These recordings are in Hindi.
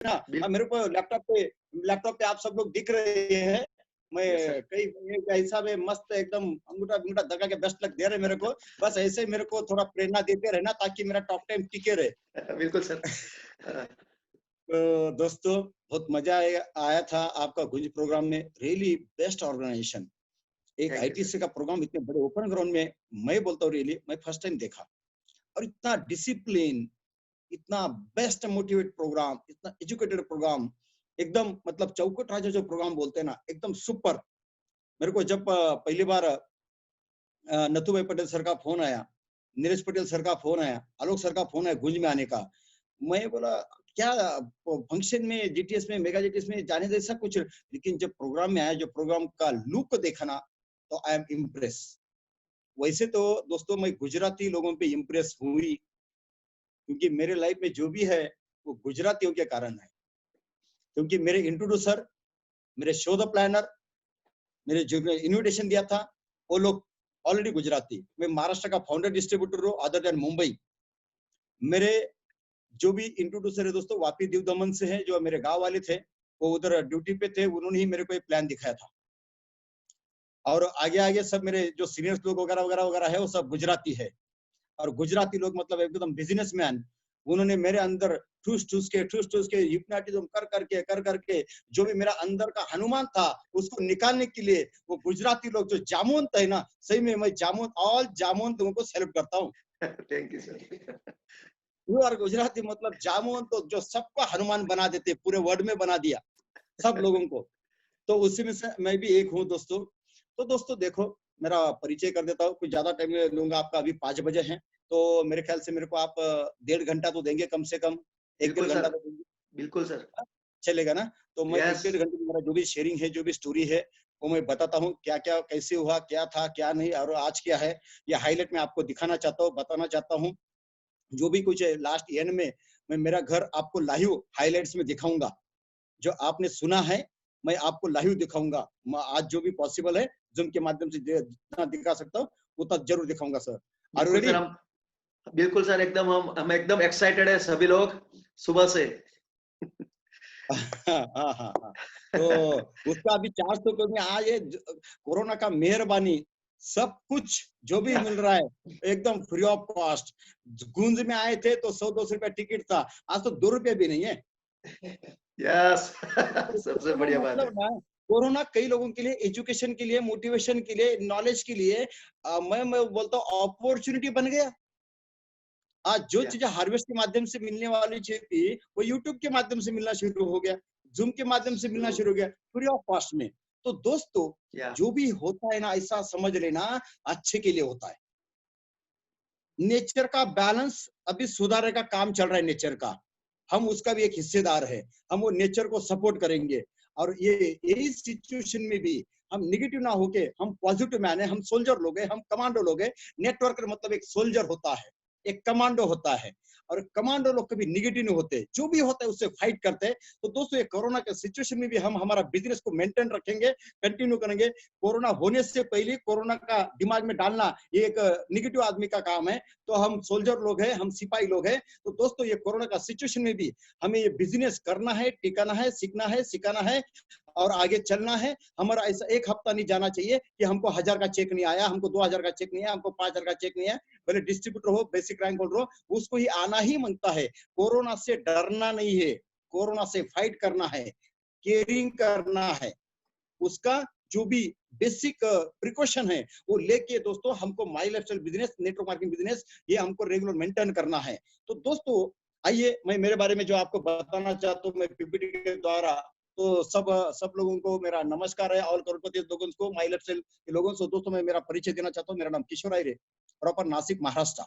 ना। मेरे को लैपटॉप पे आप सब लोग दिख रहे हैं। मैं कई ऐसा में मस्त एकदम अंगूठा दगा के बेस्ट लक दे रहे मेरे को। बस ऐसे मेरे को थोड़ा प्रेरणा देते रहना ताकि मेरा टॉक टाइम टिके रहे। बिल्कुल सर। तो दोस्तों बहुत मजा आया था आपका गुंज प्रोग्राम में। रियली बेस्ट ऑर्गेनाइजेशन, एक आईटीसी का प्रोग्राम इतने बड़े ओपन ग्राउंड में, मैं बोलता हूँ रियली मैं फर्स्ट टाइम देखा। और इतना डिसिप्लिन, इतना बेस्ट मोटिवेट प्रोग्राम, इतना एजुकेटेड प्रोग्राम, एकदम मतलब चौकट राजा जो प्रोग्राम बोलते हैं ना, एकदम सुपर। मेरे को जब पहली बार नथुभाई पटेल सर का फोन आया, नीरज पटेल सर का फोन आया, आलोक सर का फोन आया गुंज में आने का, मैं बोला क्या फंक्शन में जीटीएस में मेगा जीटीएस में जाने जैसा कुछ, लेकिन जब प्रोग्राम में आया, जो प्रोग्राम का लुक देखा ना, तो आई एम इम्प्रेस। वैसे तो दोस्तों मैं गुजराती लोगों पे इम्प्रेस हुई, क्योंकि मेरे लाइफ में जो भी है वो गुजरातियों के कारण है। क्योंकि मेरे इंट्रोड्यूसर, मेरे शो द प्लानर, मेरे जो इन्विटेशन दिया था, वो लोग ऑलरेडी गुजराती। मैं महाराष्ट्र का फाउंडर डिस्ट्रीब्यूटर हूँ अदर देन मुंबई। मेरे जो भी इंट्रोड्यूसर है दोस्तों, वापी दीव दमन से है, जो मेरे गांव वाले थे, वो उधर ड्यूटी पे थे, उन्होंने ही मेरे को एक प्लान दिखाया था। और आगे आगे सब मेरे जो सीनियर्स लोग वगैरह वगैरह वगैरह है, वो सब गुजराती है। और गुजराती लोग मतलब एकदम बिजनेसमैन, उन्होंने मेरे अंदर ठूस ठूस के हिप्नोटिज्म कर करके जो भी मेरा अंदर का हनुमान था उसको निकालने के लिए, वो गुजराती लोग जो जामवंत है ना, सही में मैं जामवंत, ऑल जामवंत लोगों को सैल्यूट करता हूँ। Thank you sir. You are Gujarati मतलब जामवंत, तो जो सबको हनुमान बना देते, पूरे वर्ड में बना दिया सब लोगों को। तो उसी में से मैं भी एक हूँ दोस्तों। तो दोस्तों देखो, मेरा परिचय कर देता हूँ, कुछ ज्यादा टाइम लूंगा आपका, अभी 5 बजे है, तो मेरे ख्याल से मेरे को आप 1.5 घंटा तो देंगे कम से कम, 1-1.5 घंटा तो देंगे। बिल्कुल सर। चलेगा ना? तो मैं यस। 1-1.5 घंटे में मेरा जो भी शेयरिंग है, जो भी स्टोरी है, वो मैं बताता हूँ, क्या क्या कैसे हुआ, क्या था क्या नहीं, और आज क्या है, ये हाईलाइट में आपको दिखाना चाहता हूँ, बताना चाहता हूँ। जो भी कुछ है लास्ट एंड में मैं मेरा घर आपको लाइव हाईलाइट्स में दिखाऊंगा। जो आपने सुना है मैं आपको लाइव दिखाऊंगा। आज जो भी पॉसिबल है जूम के माध्यम से जितना दिखा सकता हूँ उतना जरूर दिखाऊंगा सर। आर यू बिल्कुल रेडी? सर, हम बिल्कुल सर, एकदम हम एकदम एक्साइटेड है सभी लोग सुबह से। हाँ हाँ हाँ। तो उसका अभी चार्ज तो क्योंकि आज ये कोरोना का मेहरबानी, सब कुछ जो भी मिल रहा है एकदम फ्री ऑफ कॉस्ट। गूंज में आए थे तो 100-200 रुपया टिकट था, आज तो 2 रुपये भी नहीं है। यस। सबसे कोरोना बढ़िया बात है। मतलब ना, कोरोना कई लोगों के लिए एजुकेशन के लिए, मोटिवेशन के लिए, नॉलेज के लिए, मैं बोलता हूँ अपॉर्चुनिटी बन गया। आज जो या चीजें हार्वेस्ट के माध्यम से मिलने वाली चीज थी, वो यूट्यूब के माध्यम से मिलना शुरू हो गया, जूम के माध्यम से मिलना शुरू हो गया, फ्री ऑफ कॉस्ट में। तो दोस्तों या जो भी होता है ना, ऐसा समझ लेना अच्छे के लिए होता है। नेचर का बैलेंस अभी सुधारने का काम चल रहा है नेचर का, हम उसका भी एक हिस्सेदार है, हम वो नेचर को सपोर्ट करेंगे। और ये यही सिचुएशन में भी हम निगेटिव ना होके हम पॉजिटिव मैन है, हम सोल्जर लोग हैं, हम कमांडो लोग हैं। नेटवर्कर मतलब एक सोल्जर होता है, एक कमांडो होता है, और कमांडो लोग कभी निगेटिव नहीं होते, जो भी होता है उससे फाइट करते हैं। तो दोस्तों ये कोरोना के सिचुएशन में भी हम हमारा बिजनेस को मेंटेन रखेंगे, कंटिन्यू करेंगे। कोरोना होने से पहले कोरोना का दिमाग में डालना ये एक निगेटिव आदमी का काम है। तो हम सोल्जर लोग हैं, हम सिपाही लोग हैं। तो दोस्तों ये कोरोना का सिचुएशन में भी हमें ये बिजनेस करना है, टिकाना है, सीखना है, सिखाना है और आगे चलना है। हमारा ऐसा एक हफ्ता नहीं जाना चाहिए कि हमको 1000 का चेक नहीं आया, हमको 2000 का चेक नहीं आया, हमको 5000 का चेक नहीं आया। भले डिस्ट्रीब्यूटर हो, बेसिक रैंक होल्डर हो, उसको ही आना ही मांगता है। कोरोना से डरना नहीं है, कोरोना से फाइट करना है, केयरिंग करना है। उसका जो भी बेसिक प्रिकॉशन है वो लेके दोस्तों हमको my lifestyle business, network marketing business, ये हमको रेगुलर मेंटेन करना है। तो दोस्तों आइए मैं मेरे बारे में जो आपको बताना चाहता हूँ, मैं पीपीटी के द्वारा, तो सब लोगों को मेरा नमस्कार है, ऑल करोड़पति लोगों को, माई लाइफस्टाइल के लोगों को। दोस्तों मैं मेरा परिचय देना चाहता हूँ, मेरा नाम किशोर आयरे, प्रॉपर नासिक महाराष्ट्र।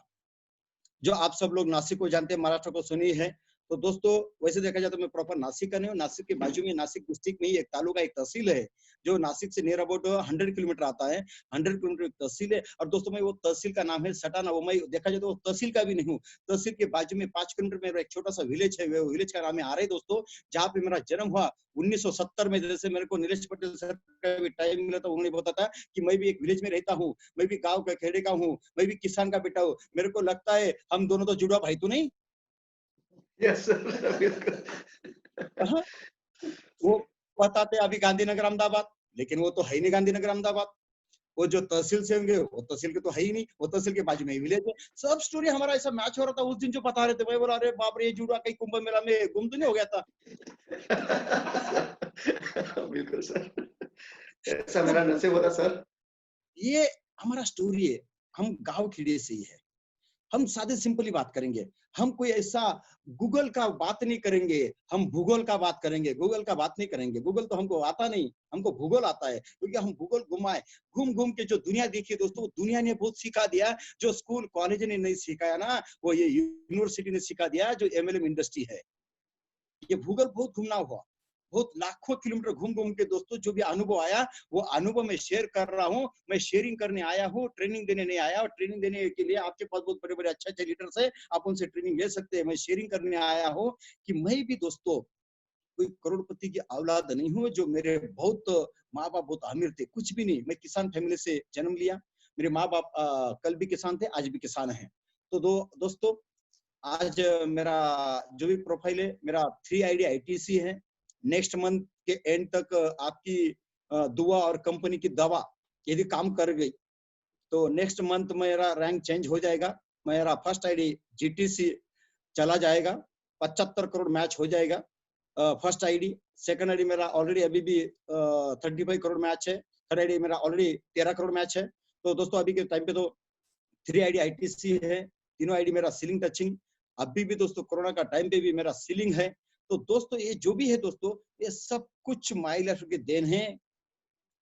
जो आप सब लोग नासिक को जानते हैं, महाराष्ट्र को सुनी है। तो दोस्तों वैसे देखा जाए तो मैं प्रॉपर नासिक का नहीं हूँ, नासिक के बाजू में नासिक डिस्ट्रिक्ट में ही एक तालुका, एक तहसील है, जो नासिक से नियर अबाउट 100 किलोमीटर आता है। 100 किलोमीटर तहसील है। और दोस्तों मैं वो तहसील का नाम है सटाना, वो मैं देखा जाए तो वो तहसील का भी नहीं हूँ। तहसील के बाजू में 5 किलोमीटर में एक छोटा सा विलेज है, वो विलेज का नाम है आरे दोस्तों, जहाँ पे मेरा जन्म हुआ 1970 में। जैसे मेरे को नीरज पटेल सर का भी टाइम मिला था, उन्होंने बताया था कि मैं भी एक विलेज में रहता हूँ, मैं भी गाँव का खेड़े का हूँ, मैं भी किसान का बेटा हूँ। मेरे को लगता है हम दोनों तो जुड़वा भाई तो नहीं? यस सर, बिल्कुल। हाँ, वो बताते अभी गांधीनगर अहमदाबाद, लेकिन वो तो है ही नहीं गांधीनगर अहमदाबाद। वो जो तहसील से होंगे वो तहसील के तो है ही नहीं, वो तहसील के बाजू में ही विलेज है। सब स्टोरी हमारा ऐसा मैच हो रहा था उस दिन जो बता रहे थे। मैं बोला अरे बाप रे, ये जुड़ा कहीं कुंभ मेला में गुम तो नहीं हो गया था। बिल्कुल सर, ऐसा तो मेरा नसीब होता सर। ये हमारा स्टोरी है। हम गांव खेड़े से ही है। हम सादे सिंपली बात करेंगे। हम कोई ऐसा गूगल का बात नहीं करेंगे। हम भूगोल का बात करेंगे, गूगल का बात नहीं करेंगे। गूगल तो हमको आता नहीं, हमको भूगोल आता है, क्योंकि हम भूगोल घुमाए घूम घूम के जो दुनिया देखी दोस्तों, दुनिया ने बहुत सिखा दिया। जो स्कूल कॉलेज ने नहीं सिखाया ना, वो ये यूनिवर्सिटी ने सिखा दिया, जो एमएलएम इंडस्ट्री है। ये भूगोल बहुत घूमना हुआ, बहुत लाखों किलोमीटर घूम घूम के दोस्तों जो भी अनुभव आया, वो अनुभव मैं शेयर कर रहा हूँ। मैं शेयरिंग करने आया हूँ, ट्रेनिंग देने नहीं आया। और ट्रेनिंग देने के लिए आपके पास बहुत बड़े बड़े अच्छे अच्छे लीडर्स है, आप उनसे ट्रेनिंग ले सकते हैं। मैं शेयरिंग करने आया हूँ कि मैं भी दोस्तों कोई करोड़पति की औलाद नहीं हूँ। जो मेरे बहुत माँ बाप बहुत अमीर थे, कुछ भी नहीं। मैं किसान फैमिली से जन्म लिया। मेरे माँ बाप कल भी किसान थे, आज भी किसान हैं। तो दोस्तों, आज मेरा जो भी प्रोफाइल है, मेरा 3 ID ITC है। नेक्स्ट मंथ के एंड तक आपकी दुआ और कंपनी की दवा यदि काम कर गई तो नेक्स्ट मंथ मेरा रैंक चेंज हो जाएगा। मेरा फर्स्ट ID GTC चला जाएगा, 75 करोड़ मैच हो जाएगा फर्स्ट ID। सेकंड ID मेरा ऑलरेडी अभी भी 35 करोड़ मैच है। थर्ड ID मेरा ऑलरेडी 13 करोड़ मैच है। तो दोस्तों अभी के टाइम पे तो 3 ID ITC है, तीनों ID मेरा सीलिंग टचिंग। अभी भी दोस्तों कोरोना का टाइम पे भी मेरा सीलिंग है। तो दोस्तों ये जो भी है दोस्तों, ये सब कुछ माई लाइफ की देन है।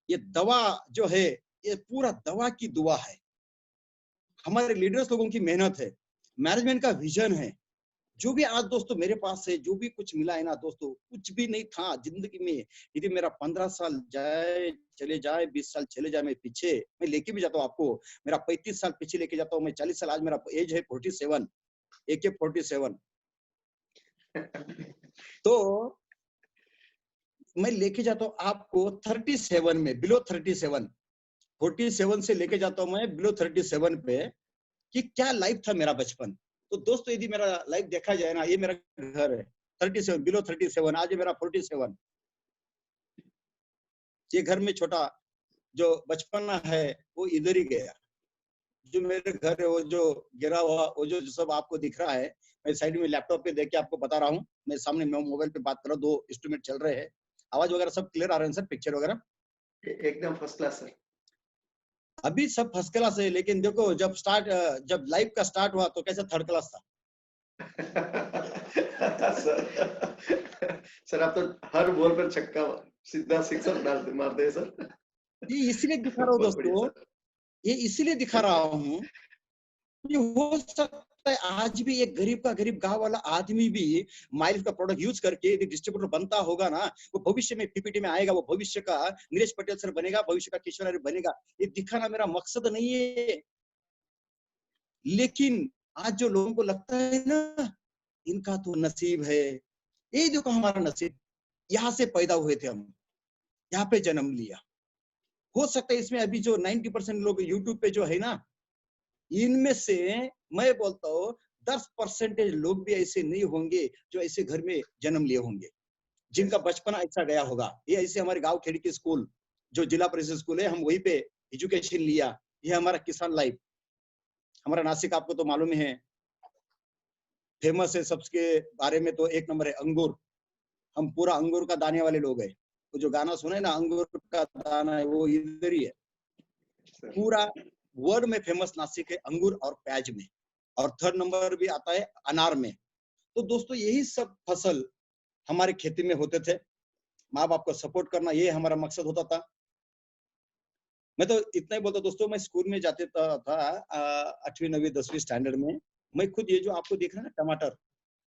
ये दवा जो है, ये पूरा दवा की दुआ है। हमारे लीडर्स लोगों की मेहनत है, मैनेजमेंट का विजन है। जो भी आज दोस्तों मेरे पास है, जो भी कुछ मिला है ना दोस्तों, कुछ भी नहीं था जिंदगी में। यदि मेरा 15 साल जाए चले जाए, 20 साल चले जाए, मैं पीछे मैं लेके भी जाता हूँ आपको। मेरा 35 साल पीछे लेके जाता हूँ मैं, 40 साल। आज मेरा एज है 47, AK-47। तो मैं लेके जाता हूँ आपको 37 में, बिलो 37, 47 से लेके जाता हूँ मैं बिलो 37 पे, कि क्या लाइफ था मेरा बचपन। तो दोस्तों यदि मेरा लाइफ देखा जाए ना, ये मेरा घर है 37, बिलो 37। आज मेरा 47। ये घर में छोटा जो बचपन है वो इधर ही गया। जो मेरे घर है वो जो गिरा हुआ, वो जो सब आपको दिख रहा है, मैं साइड में लैपटॉप पे देख के आपको बता रहा हूँ। मैं सामने मोबाइल पे बात कर रहा हूँ, 2 इंस्ट्रूमेंट चल रहे हैं। आवाज वगैरह सब क्लियर आ रहे हैं सर, पिक्चर वगैरह? एकदम फर्स्ट क्लास सर। अभी सब फर्स्ट क्लास है, लेकिन देखो जब लाइव का स्टार्ट हुआ तो कैसा थर्ड क्लास था। सर आप तो हर बॉल पर छक्का सीधा सिक्सर मारते हैं सर। ये इसीलिए दिखा रहा हूँ बहुत बढ़िया दोस्तों, सर। ये इसीलिए दिखा रहा हूँ कि हो सकता है आज भी एक गरीब का गरीब गांव वाला आदमी भी माइल्स का प्रोडक्ट यूज करके यदि डिस्ट्रीब्यूटर बनता होगा ना, वो भविष्य में पीपीटी में आएगा, वो भविष्य का नीरज पटेल सर बनेगा, भविष्य का किशोर आर्य बनेगा। ये दिखाना मेरा मकसद नहीं है। लेकिन आज जो लोगों को लगता है ना, इनका तो नसीब है, ये देखो हमारा नसीब, यहाँ से पैदा हुए थे हम, यहाँ पे जन्म लिया। हो सकता है इसमें अभी जो 90% लोग यूट्यूब पे जो है ना, इनमें से मैं बोलता हूँ 10% लोग भी ऐसे नहीं होंगे जो ऐसे घर में जन्म लिए होंगे, जिनका बचपना ऐसा गया होगा। ये ऐसे हमारे गांव खेड़ी के स्कूल, जो जिला परिषद स्कूल है, हम वहीं पे एजुकेशन लिया। ये हमारा किसान लाइफ। हमारा नासिक आपको तो मालूम ही है, फेमस है सबके बारे में तो एक नंबर है अंगूर। हम पूरा अंगूर का दाने वाले लोग हैं। वो जो गाना सुना है ना, अंगूर का दाना है, वो इधर ही है। पूरा वर्ल्ड में फेमस नासिक है अंगूर और प्याज में। और थर्ड नंबर भी आता है अनार में। तो दोस्तों यही सब फसल हमारे खेती में होते थे। माँ बाप को सपोर्ट करना, ये हमारा मकसद होता था। मैं तो इतना ही बोलता दोस्तों, मैं स्कूल में जाते था 8वीं 9वीं 10वीं स्टैंडर्ड में। मैं खुद ये जो आपको दिख रहा है ना टमाटर,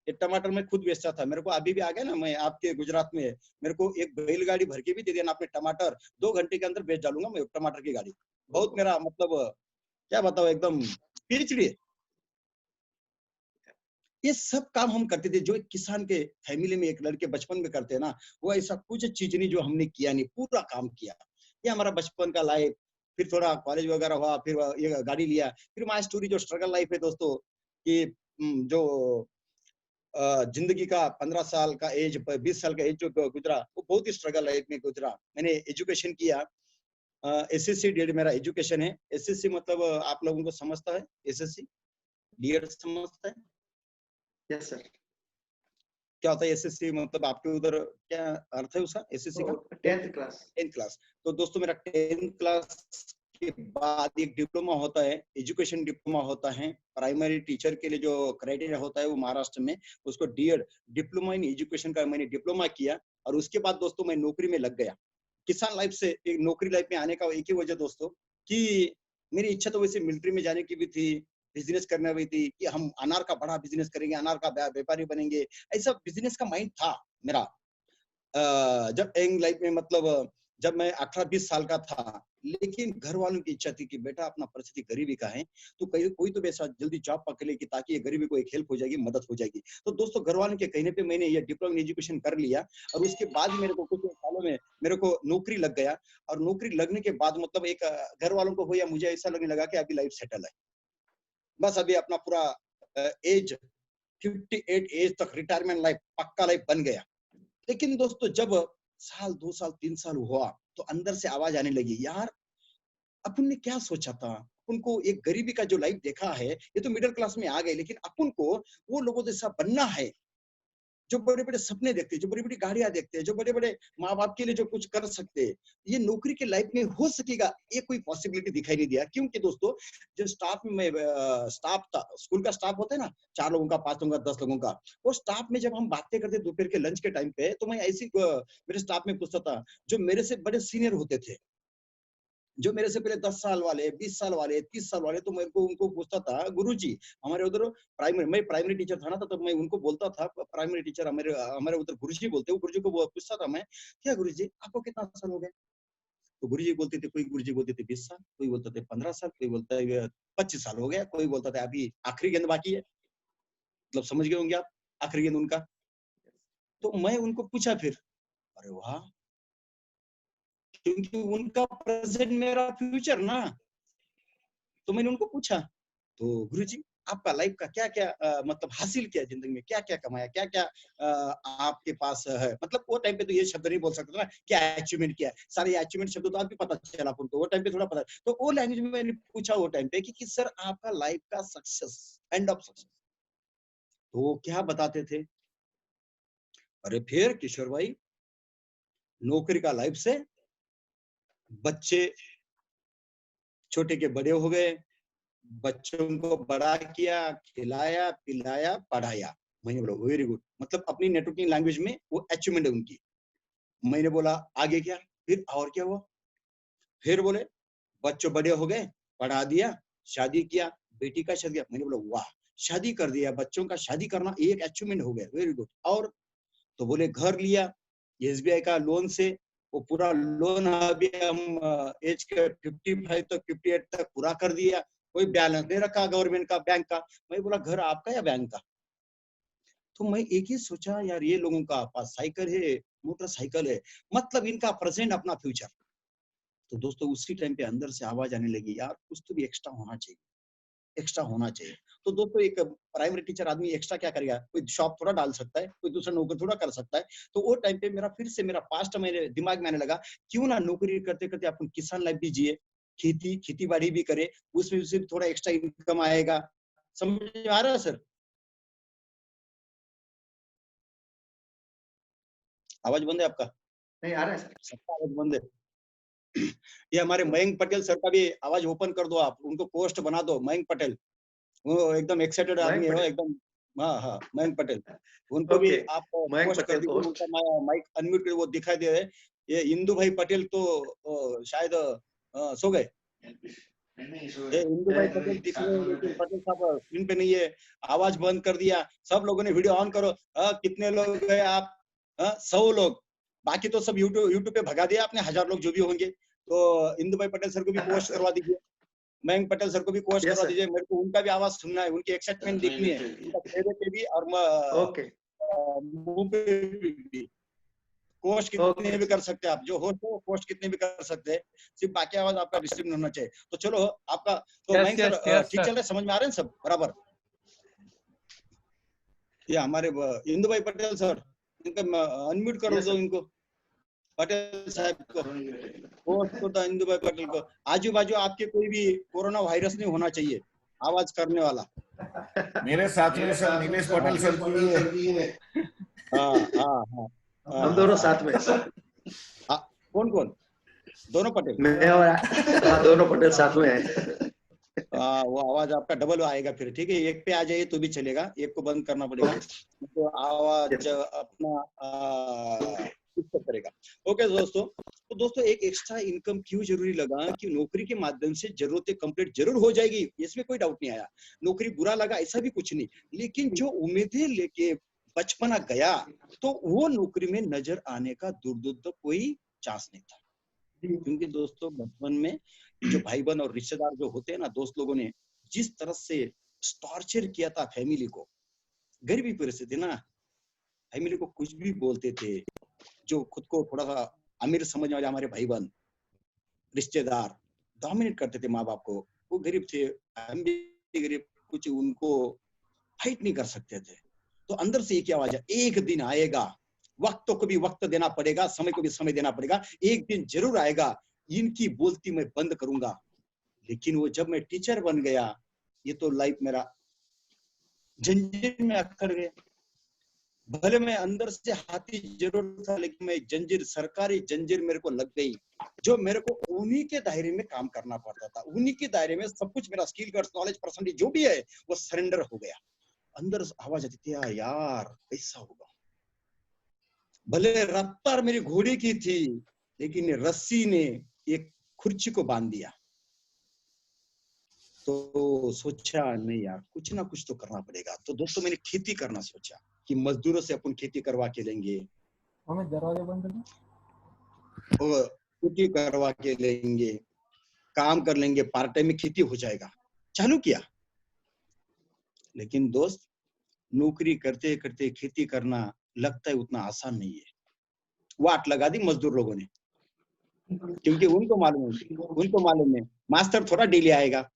ये टमाटर मैं खुद बेचता था। मेरे को अभी भी आ गया ना, मैं आपके गुजरात में, मेरे को एक बैलगाड़ी भर के भी दे देना आपने टमाटर, 2 घंटे के अंदर बेच डालूंगा मैं टमाटर की गाड़ी। बहुत मेरा मतलब क्या बताओ, एकदम PhD। ये सब काम हम करते थे जो एक किसान के फैमिली में एक लड़के बचपन में करते हैं ना, वो ऐसा कुछ चीज नहीं जो हमने किया नहीं, पूरा काम किया। ये हमारा बचपन का लाइफ। फिर थोड़ा कॉलेज वगैरह हुआ, फिर ये गाड़ी लिया। फिर माई स्टोरी जो स्ट्रगल लाइफ है दोस्तों, कि जो जिंदगी का 15 साल का एज, 20 साल का एज जो गुजरा, वो बहुत ही स्ट्रगल लाइफ में गुजरा। मैंने एजुकेशन किया, एसएससी डीएड मेरा एजुकेशन है। एसएससी मतलब आप लोगों को समझता है, एसएससी डीएड समझता है? Yes sir. क्या होता है एसएससी, मतलब आपके उधर क्या अर्थ है उसका एसएससी का? 10th class. 10th class. तो दोस्तों मेरा 10th क्लास के बाद एक डिप्लोमा होता है, एजुकेशन डिप्लोमा होता है। प्राइमरी टीचर के लिए जो क्राइटेरिया होता है वो महाराष्ट्र में, उसको डीएड, डिप्लोमा इन एजुकेशन का मैंने डिप्लोमा किया। और उसके बाद दोस्तों मैं नौकरी में लग गया। किसान लाइफ से एक नौकरी लाइफ में आने का एक ही वजह दोस्तों, कि मेरी इच्छा तो वैसे मिलिट्री में जाने की भी थी, बिजनेस करने भी थी, कि हम अनार का बड़ा बिजनेस करेंगे, अनार का व्यापारी बनेंगे, ऐसा बिजनेस का माइंड था मेरा। जब यंग लाइफ में, मतलब जब मैं 18-20 साल का था। लेकिन घर वालों की इच्छा थी कि बेटा अपना परिस्थिति गरीबी का है, तो कोई तो वैसा जल्दी जॉब पकड़ ले कि ताकि ये गरीबी को एक हेल्प हो जाएगी, मदद हो जाएगी। तो दोस्तों घर वालों के कहने पे मैंने ये डिप्लोमा इन एजुकेशन कर लिया। और उसके बाद मेरे को कुछ सालों में मेरे को नौकरी लग गया। और नौकरी लगने के बाद मतलब एक घर वालों को हो या मुझे ऐसा लगने लगा कि अभी लाइफ सेटल है, बस अभी अपना पूरा एज 58 एज तक रिटायरमेंट लाइफ, पक्का लाइफ बन गया। लेकिन दोस्तों जब साल 2 साल 3 साल हुआ, तो अंदर से आवाज आने लगी, यार अपन ने क्या सोचा था, अपन को एक गरीबी का जो लाइफ देखा है, ये तो मिडिल क्लास में आ गए, लेकिन अपन को वो लोगों जैसा बनना है जो बड़े बड़े सपने देखते हैं, जो बड़ी बड़ी गाड़ियां देखते हैं, जो बड़े बड़े माँ बाप के लिए जो कुछ कर सकते हैं। ये नौकरी के लाइफ में हो सकेगा, ये कोई पॉसिबिलिटी दिखाई नहीं दिया। क्योंकि दोस्तों जो स्टाफ में स्टाफ था, स्कूल का स्टाफ होता है ना, 4 लोगों का, 5 लोगों का, 10 लोगों का, वो स्टाफ में जब हम बातें करते दोपहर के लंच के टाइम पे, तो मैं ऐसी मेरे स्टाफ में पूछता था, जो मेरे से बड़े सीनियर होते थे, जो मेरे से पहले 10 साल वाले, 20 साल वाले, 30 साल वाले, तो मेरे को उनको पूछता था, गुरुजी हमारे उधर प्राइमरी, मैं प्राइमरी टीचर था ना, तो तब मैं उनको बोलता था, प्राइमरी टीचर हमारे हमारे उधर गुरुजी बोलते, वो गुरुजी को पूछता था मैं, क्या गुरुजी आपको कितना साल हो गए? तो गुरुजी बोलते थे, कोई गुरुजी बोलते थे 20 साल, कोई बोलते थे 15 साल, कोई बोलता है 25 साल हो गया, कोई बोलता था अभी आखिरी गेंद बाकी है। मतलब समझ गए होंगे आप, आखिरी गेंद उनका। तो मैं उनको पूछा फिर, अरे वाह, क्योंकि उनका प्रेजेंट मेरा फ्यूचर ना। तो मैंने उनको पूछा, तो गुरुजी आपका लाइफ का क्या-क्या मतलब हासिल किया जिंदगी में, क्या-क्या कमाया, क्या-क्या आपके पास है? मतलब वो टाइम पे तो ये शब्द नहीं बोल सकते ना, क्या अचीवमेंट किया है। सारे अचीवमेंट शब्द तो अभी पता चला अपन को, वो टाइम पे थोड़ा पता। तो वो लैंग्वेज में मैंने पूछा वो टाइम पे कि सर आपका लाइफ का सक्सेस, एंड ऑफ सक्सेस, तो वो क्या बताते थे? अरे फिर किशोर भाई, नौकरी का लाइफ से बच्चे छोटे के बड़े हो गए, बच्चों को बड़ा किया, खिलाया, पिलाया, पढ़ाया। मैंने बोला वेरी गुड, मतलब अपनी नेटवर्किंग लैंग्वेज में वो अचीवमेंट है उनकी। मैंने बोला आगे क्या? फिर और क्या हुआ? फिर बोले बच्चों बड़े हो गए, पढ़ा दिया, शादी किया, बेटी का शादी किया। मैंने बोला वाह, शादी कर दिया, बच्चों का शादी करना एक अचीवमेंट हो गया, वेरी गुड। और तो बोले घर लिया एसबीआई का लोन से, वो पूरा लोन अभी हम एज के 55 तक 58 तक पूरा कर दिया, कोई बैलेंस नहीं रखा गवर्नमेंट का, बैंक का। मैं बोला घर आपका या बैंक का? तो मैं एक ही सोचा, यार ये लोगों का पास साइकिल है, मोटरसाइकिल है, मतलब इनका प्रेजेंट अपना फ्यूचर। तो दोस्तों उसी टाइम पे अंदर से आवाज आने लगी, यार कुछ तो भी एक्स्ट्रा होना चाहिए, एक्स्ट्रा होना चाहिए। तो दोस्तों एक प्राइमरी टीचर आदमी एक्स्ट्रा क्या करेगा? कोई शॉप थोड़ा डाल सकता है, कोई दूसरा नौकरी थोड़ा कर सकता है। तो वो टाइम पे मेरा फिर से मेरा पास्ट मेरे दिमाग में आने लगा, क्यों ना नौकरी करते करते अपन किसान लाइफ भी जिए, खेती बाड़ी भी करे, उसमें से थोड़ा एक्स्ट्रा इनकम आएगा। समझ में आ रहा है सर? आवाज बंद है आपका? नहीं आ रहा है सर। सबका आवाज बंद है। ये हमारे मयंक पटेल सर का भी आवाज ओपन कर दो, आप उनको पोस्ट बना दो, मयंक पटेल। वो एकदम एक्साइटेड मयंक आदमी है वो, पटेल। एकदम। हाँ हाँ, मयंक पटेल, उनको भी ओके, आप मयंक पोस्ट कर पटेल दीजिए, पोस्ट। उनका माइक अनम्यूट वो दिखाई दे रहे हैं। ये इंदू भाई पटेल तो शायद सो गए। ये इंदू भाई पटेल दिख रहे हैं, लेकिन पटेल साहब स्क्रीन पे नहीं है, आवाज बंद कर दिया। सब लोगों ने वीडियो ऑन करो। कितने लोग हैं आप? 100 लोग। बाकी तो सब यूट्यूब यूट्यूब पे भगा दिया आपने, 1000 लोग जो भी होंगे। तो इंदू भाई पटेल सर को भी पोस्ट करवा दीजिए, मयंक पटेल सर को भी पोस्ट यस करवा सर। दीजिए, मेरे को उनका भी आवाज सुनना है, उनकी एक्साइटमेंट देखनी है, उनका चेहरे पे भी और ओके मुंह पे भी। पोस्ट कितने ओके भी सर। कर सकते हैं आप, जो होस्ट हो पोस्ट कितने भी कर सकते हैं, सिर्फ बाकी आवाज आपका रिसीव नहीं होना चाहिए। तो चलो आपका, तो yes Mayank yes sir yes ठीक सर चल रहा है, समझ में आ रहे हैं सब बराबर? ये हमारे इंदु भाई पटेल सर, इनका अनम्यूट करो Yes, दो sir. इनको, पटेल साहब को, वो तो इंदु भाई पटेल को। आजू बाजू आपके कोई भी कोरोना वायरस नहीं होना चाहिए आवाज करने वाला। मेरे साथ में सर नीलेश पटेल सर जी है। हाँ हाँ हाँ हम दोनों साथ में। कौन कौन? दोनों पटेल? मैं और हाँ, दोनों पटेल साथ में हैं। वो आवाज आपका डबल आएगा फिर, ठीक है? एक पे आ जाइए तो भी चलेगा, एक को बंद करना पड़ेगा तो आवाज अपना डिस्टर्ब करेगा। ओके दोस्तों, तो दोस्तों एक एक्स्ट्रा इनकम क्यों जरूरी लगा कि नौकरी के माध्यम से जरूरतें कंप्लीट जरूर हो जाएगी, इसमें कोई डाउट नहीं आया। नौकरी बुरा लगा ऐसा भी कुछ नहीं, लेकिन जो उम्मीदें लेके बचपना गया तो वो नौकरी में नजर आने का दूर दूर तक कोई चांस नहीं था। क्योंकि दोस्तों बचपन में जो भाई बहन और रिश्तेदार जो होते हैं ना, दोस्त लोगों ने जिस तरह से टॉर्चर किया था फैमिली को, गरीबी परिस्थिति ना, फैमिली को कुछ भी बोलते थे। जो खुद को थोड़ा सा अमीर समझने वाले हमारे भाई बहन रिश्तेदार डोमिनेट करते थे माँ बाप को। वो गरीब थे, हम भी गरीब, कुछ उनको फाइट नहीं कर सकते थे। तो अंदर से एक आवाज है, एक दिन आएगा, वक्त को भी वक्त देना पड़ेगा, समय को भी समय देना पड़ेगा, एक दिन जरूर आएगा, इनकी बोलती मैं बंद करूंगा। लेकिन वो जब मैं टीचर बन गया, ये तो लाइफ मेरा जंजीर में अकड़ गया। भले मैं अंदर से हाथी जरूर था, लेकिन मैं जंजीर, सरकारी जंजीर मेरे को लग गई, जो मेरे को उन्हीं के दायरे में काम करना पड़ता था। उन्हीं के दायरे में सब कुछ मेरा स्किल, नॉलेज, परसेंटेज जो भी है वो सरेंडर हो गया। अंदर आवाज आती थी, यार ऐसा होगा। भले रफ्तार मेरी घोड़े की थी, लेकिन रस्सी ने एक खुर्ची को बांध दिया। तो सोचा नहीं यार, कुछ ना कुछ तो करना पड़ेगा। तो दोस्तों मैंने खेती करना सोचा कि मजदूरों से अपन खेती करवा के लेंगे, हमें दरवाजा बंद कर और खेती करवा के लेंगे, काम कर लेंगे, पार्ट टाइम में खेती हो जाएगा। चालू किया। लेकिन दोस्त नौकरी करते करते खेती करना लगता है उतना आसान नहीं है। वाट लगा दी मजदूर लोगों ने, क्योंकि उनको मालूम है मास्टर थोड़ा डेली आएगा।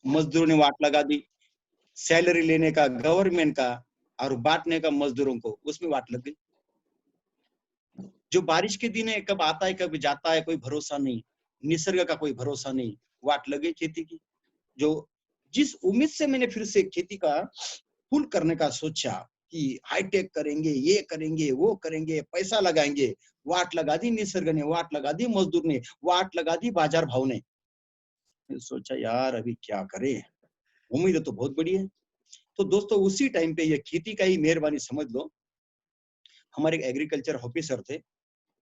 मजदूरों ने वाट लगा दी, सैलरी लेने का गवर्नमेंट का और बांटने का मजदूरों को, उसमें वाट लग गई। जो बारिश के दिन है, कब आता है कब जाता है कोई भरोसा नहीं, निसर्ग का कोई भरोसा नहीं, वाट लग गई खेती की। जो जिस उम्मीद से मैंने फिर से खेती का फुल करने का सोचा कि हाईटेक करेंगे, ये करेंगे, वो करेंगे, पैसा लगाएंगे, वाट लगा दी निसर्ग ने, वाट लगा दी मजदूर ने, वाट लगा दी बाजार भाव ने। सोचा यार अभी क्या करें, उम्मीद तो बहुत बड़ी है। तो दोस्तों उसी टाइम पे ये खेती का ही मेहरबानी समझ लो, हमारे एग्रीकल्चर ऑफिसर थे,